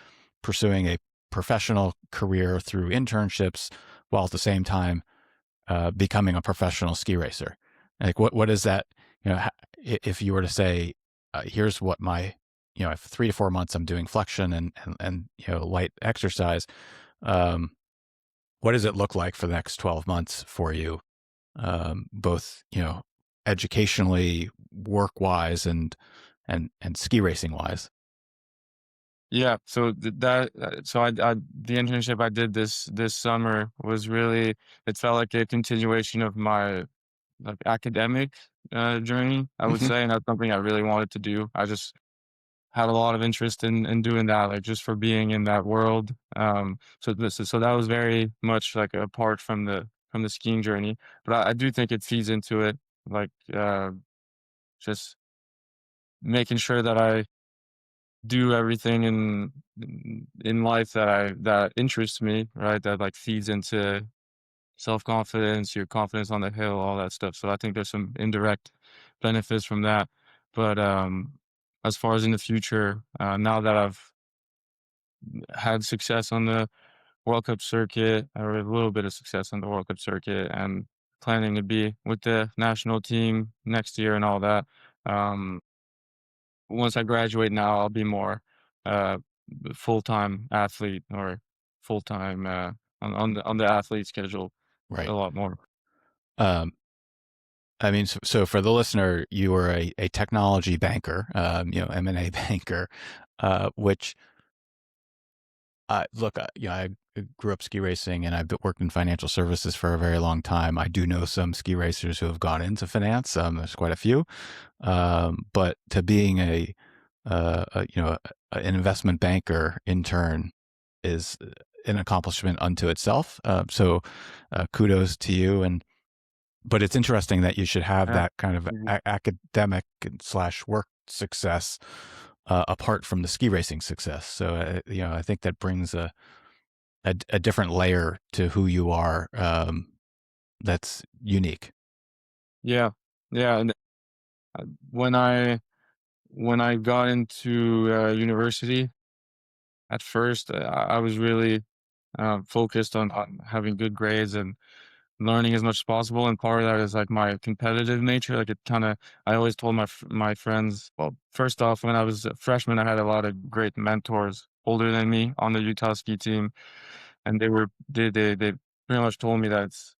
pursuing a professional career through internships, while at the same time becoming a professional ski racer. Like, what is that? If you were to say, here's what my, if 3 to 4 months I'm doing flexion and light exercise. What does it look like for the next 12 months for you, both educationally, work wise, and ski racing wise? Yeah, so the internship I did this summer was really, it felt like a continuation of my like academic journey, I would Hmm. say, and that's something I really wanted to do. I just had a lot of interest in doing that, like just for being in that world. So that was very much like apart from the skiing journey, but I do think it feeds into it, like just making sure that I do everything in life that interests me, right? That like feeds into self-confidence, your confidence on the hill, all that stuff. So I think there's some indirect benefits from that. But as far as in the future, now that I've had success on the World Cup circuit, or a little bit of success on the World Cup circuit, and planning to be with the national team next year and all that. Um, Once I graduate now, I'll be more uh, full-time athlete, or full-time on the athlete schedule a Right. lot more. Um, I mean, so for the listener, you were a technology banker, M&A banker, which look, I grew up ski racing and I've worked in financial services for a very long time. I do know some ski racers who have gone into finance. There's quite a few. But to being an investment banker in turn is an accomplishment unto itself. Kudos to you. But it's interesting that you should have Yeah. that kind of Mhm. academic slash work success apart from the ski racing success. So, I think that brings a different layer to who you are. That's unique. Yeah, yeah, and uh, when I when I got into university, at first, I was really focused on having good grades and learning as much as possible. And part of that is like my competitive nature. Like it kind of, I always told my friends. Well, first off, when I was a freshman, I had a lot of great mentors older than me on the Utah ski team, and they pretty much told me that it's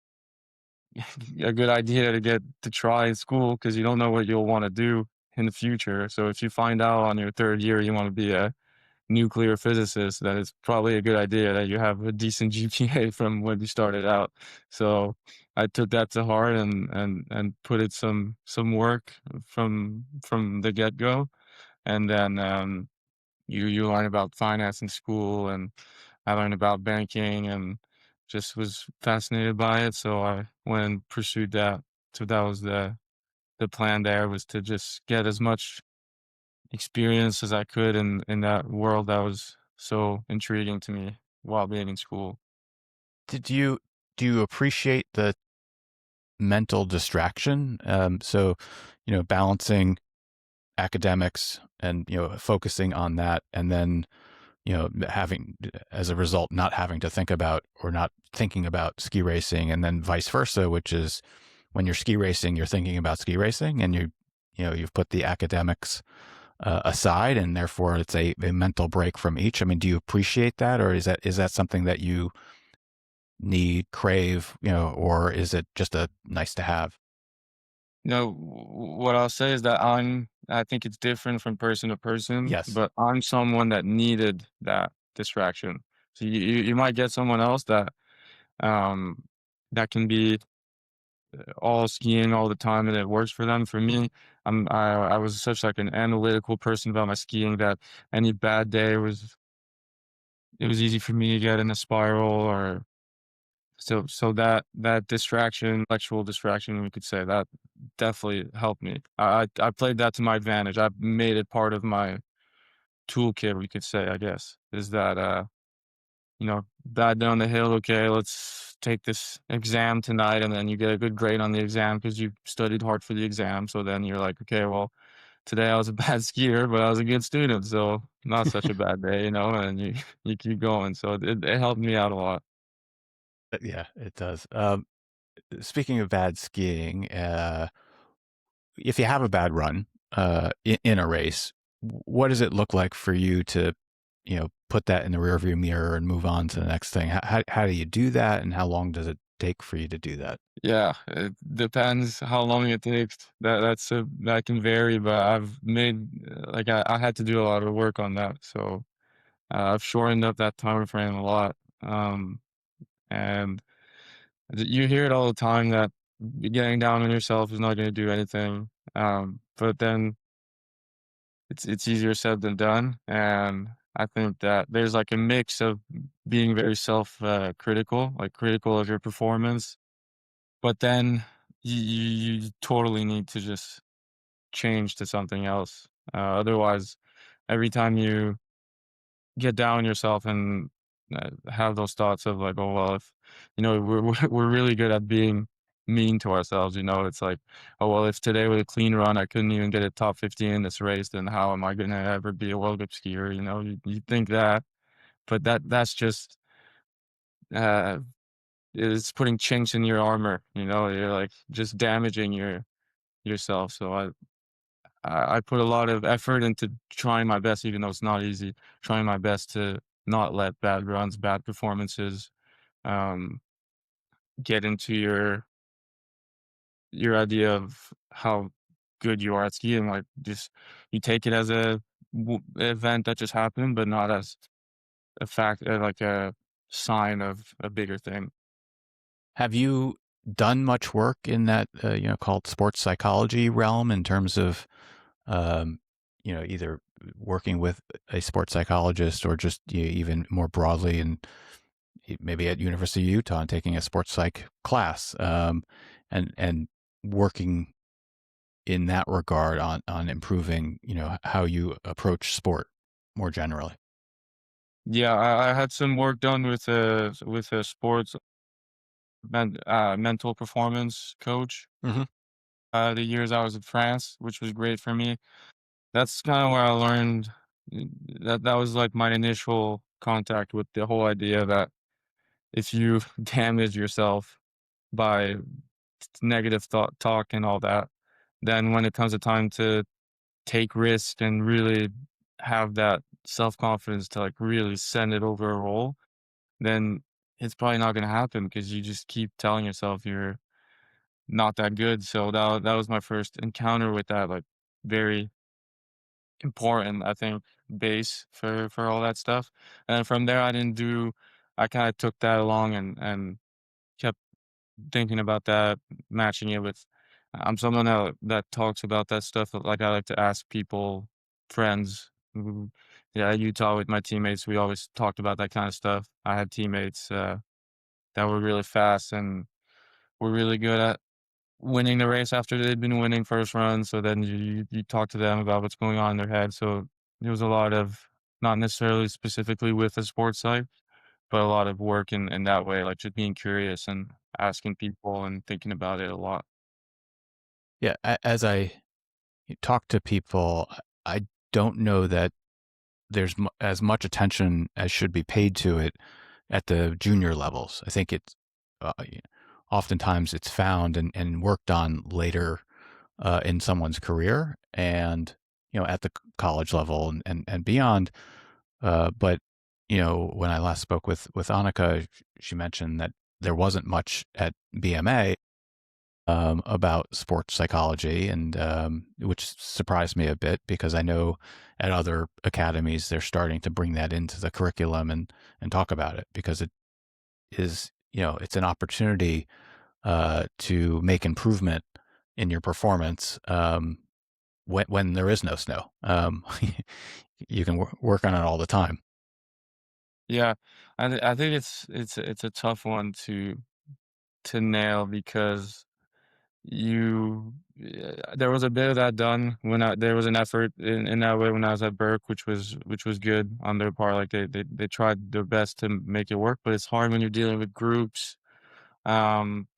a good idea to get to try school because you don't know what you'll want to do in the future. So if you find out on your third year you want to be a nuclear physicist, then it's probably a good idea that you have a decent GPA from when you started out. So I took that to heart and put it some work from the get go, and then you learn about finance in school, and I learned about banking and just was fascinated by it. So I went and pursued that. So that was the plan there, was to just get as much experience as I could in that world that was so intriguing to me while being in school. Did you do you appreciate the mental distraction? Balancing academics and focusing on that, and then having, as a result, not having to think about or not thinking about ski racing, and then vice versa, which is when you're ski racing, you're thinking about ski racing, and you've put the academics aside, and therefore it's a mental break from each. I mean, do you appreciate that, or is that something that you need, crave, or is it just a nice to have? What I'll say is that I think it's different from person to person, Yes. but I'm someone that needed that distraction. So you might get someone else um that can be all skiing all the time and it works for them. For me, I was such like an analytical person about my skiing that any bad day it was easy for me to get in a spiral, or so that distraction, intellectual distraction, we could say, that definitely helped me. I played that to my advantage. I made it part of my toolkit, we could say, I guess, is that bad down the hill, okay, let's take this exam tonight, and then you get a good grade on the exam because you studied hard for the exam. So then you're like, okay, well, today I was a bad skier, but I was a good student, so not such a bad day, and you you keep going. So it helped me out a lot. Yeah, it does. Speaking of bad skiing, if you have a bad run in a race, what does it look like for you to, put that in the rearview mirror and move on to the next thing? How do you do that, and how long does it take for you to do that? Yeah, it depends how long it takes. That can vary, but I've made like I had to do a lot of work on that, so I've shortened up that time frame a lot. And you hear it all the time that getting down on yourself is not going to do anything. But then it's easier said than done, and I think that there's like a mix of being very self critical, like critical of your performance, but then you totally need to just change to something else. Otherwise, every time you get down on yourself and have those thoughts of like, oh well, if we're really good at being mean to ourselves. It's like, oh well, if today with a clean run I couldn't even get a top 15 in this race, then how am I gonna ever be a World Cup skier? You think that, but that's just uh, is putting chinks in your armor, you're, like, just damaging yourself, so I put a lot of effort into trying my best, even though it's not easy, trying my best to not let bad runs, bad performances, um, get into your idea of how good you are at skiing, like, just you take it as a event that just happened, but not as a fact, like a sign of a bigger thing. Have you done much work in that, called sports psychology realm in terms of, um, either working with a sports psychologist or just even more broadly and maybe at University of Utah and taking a sports psych class, and working in that regard on improving, how you approach sport more generally? Yeah, I had some work done with a sports mental performance coach, Hmm. the years I was in France, which was great for me. That's kinda where I learned that was, like, my initial contact with the whole idea that if you damage yourself by negative thought talk and all that, then when it comes a time to take risk and really have that self-confidence to, like, really send it over a roll, then it's probably not gonna happen because you just keep telling yourself you're not that good. So that was my first encounter with that, like, very important, I think, base for all that stuff. And from there, I kinda took that along and kept thinking about that, matching it with I'm someone that talks about that stuff, like, I like to ask people, friends who yeah, at Utah with my teammates, we always talked about that kinda stuff. I had teammates, that were really fast and were really good at winning the race after they'd been winning first run, so then you talk to them about what's going on in their head, so there was a lot of not necessarily specifically with the sports side, but a lot of work in that way, like, just being curious and asking people and thinking about it a lot. Yeah, as I talk to people, I don't know that there's as much attention as should be paid to it at the junior levels. I think it's oftentimes it's found and worked on later in someone's career and at the college level and beyond. But when I last spoke with Annika, she mentioned that there wasn't much at BMA about sports psychology, and which surprised me a bit because I know at other academies they're starting to bring that into the curriculum and talk about it because it is it's an opportunity to make improvement in your performance when there is no snow. You can work on it all the time. Yeah, I think it's a tough one to nail because there was a bit of that done when there was an effort in that way when I was at Burke, which was good on their part. Like they tried their best to make it work, but it's hard when you're dealing with groups. Um,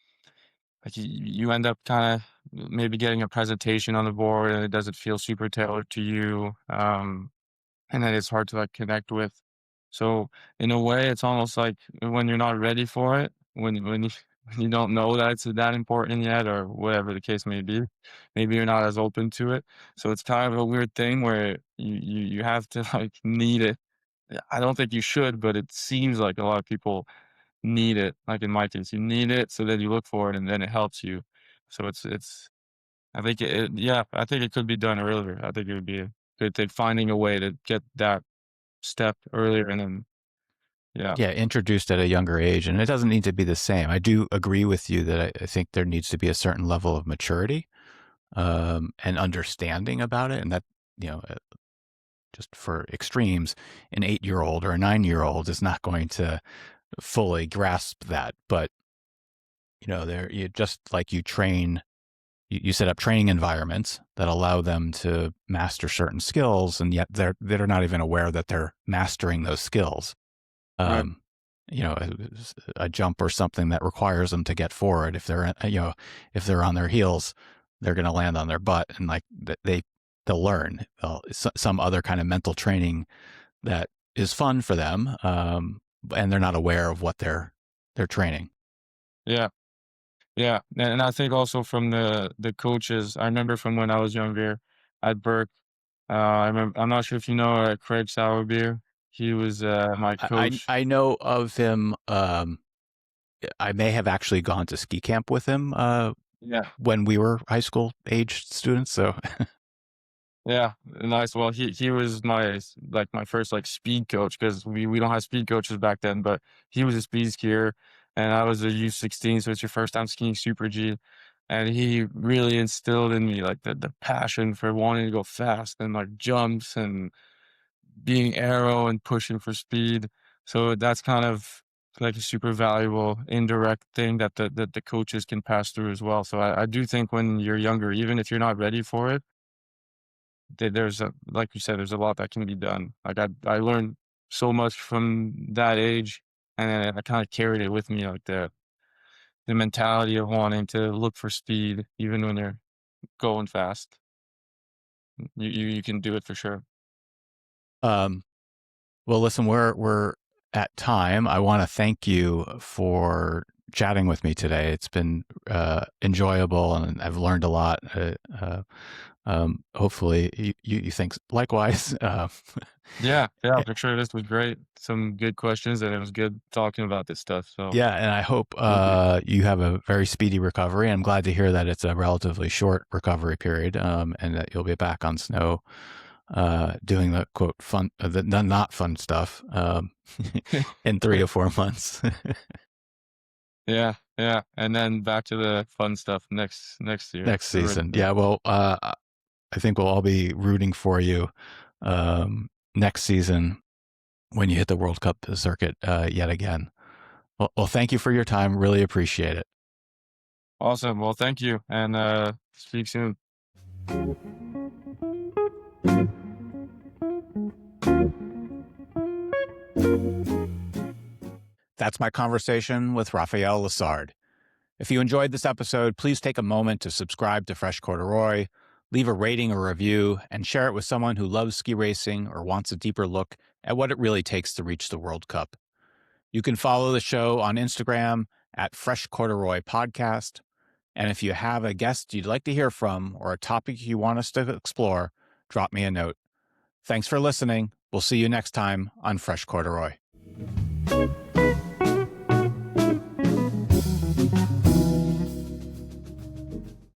like you end up kind of maybe getting a presentation on the board and it doesn't feel super tailored to you. And then it's hard to, like, connect with. So, in a way, it's almost like when you're not ready for it, when you when you don't know that it's that important yet or whatever the case may be, maybe you're not as open to it. So it's kind of a weird thing where you have to, like, need it. I don't think you should, but it seems like a lot of people need it. Like, in my case, you need it, so then you look for it, and then it helps you. So it's I think yeah, I think it could be done earlier. I think it would be a good thing, finding a way to get that step earlier and then yeah, Yeah, introduced at a younger age, and it doesn't need to be the same. I do agree with you that I think there needs to be a certain level of maturity and understanding about it, and that you know, uh, just for extremes, an 8-year old or a 9-year old is not going to fully grasp that. But there you just like you train, you set up training environments that allow them to master certain skills, and yet they're not even aware that they're mastering those skills. right, um, a jump or something that requires them to get forward. If they're, if they're on their heels, they're going to land on their butt, and like they'll learn some other kind of mental training that is fun for them, and they're not aware of what they're their training. Yeah. Yeah, and I think also from the coaches, I remember from when I was younger at Burke, I'm not sure if you know, Craig Sourbeer. He was, my coach. I know of him. I may have actually gone to ski camp with him Yeah, when we were high school aged students. So yeah, nice. Well, he was my first, like, speed coach, 'cause we don't have speed coaches back then, but he was a speed skier, and I was a U16, so it's your first time skiing Super G, and he really instilled in me, like, the passion for wanting to go fast and, like, jumps and being aero and pushing for speed. So that's kind of like a super valuable indirect thing that the coaches can pass through as well. So I do think when you're younger, even if you're not ready for it, there's a, like you said, there's a lot that can be done. Like I learned so much from that age, and then I kind of carried it with me, like the mentality of wanting to look for speed even when you're going fast. You can do it for sure. um, well, listen, we're at time. I want to thank you for chatting with me today. It's been enjoyable, and I've learned a lot. Hopefully, you think likewise. Yeah, yeah, for sure. This was great. Some good questions, and it was good talking about this stuff. So Yeah, and I hope thank you. you have a very speedy recovery. I'm glad to hear that it's a relatively short recovery period, and that you'll be back on snow doing the quote fun, the not fun stuff in 3 to 4 months. Yeah, yeah, and then back to the fun stuff next year, Next the race season. day. Yeah, well, I think we'll all be rooting for you next season when you hit the World Cup circuit yet again. Well, thank you for your time. Really appreciate it. Awesome. Well, thank you, and speak soon. That's my conversation with Raphael Lessard. If you enjoyed this episode, please take a moment to subscribe to Fresh Corduroy, leave a rating or review, and share it with someone who loves ski racing or wants a deeper look at what it really takes to reach the World Cup. You can follow the show on Instagram at Fresh Corduroy Podcast. And if you have a guest you'd like to hear from or a topic you want us to explore, drop me a note. Thanks for listening. We'll see you next time on Fresh Corduroy.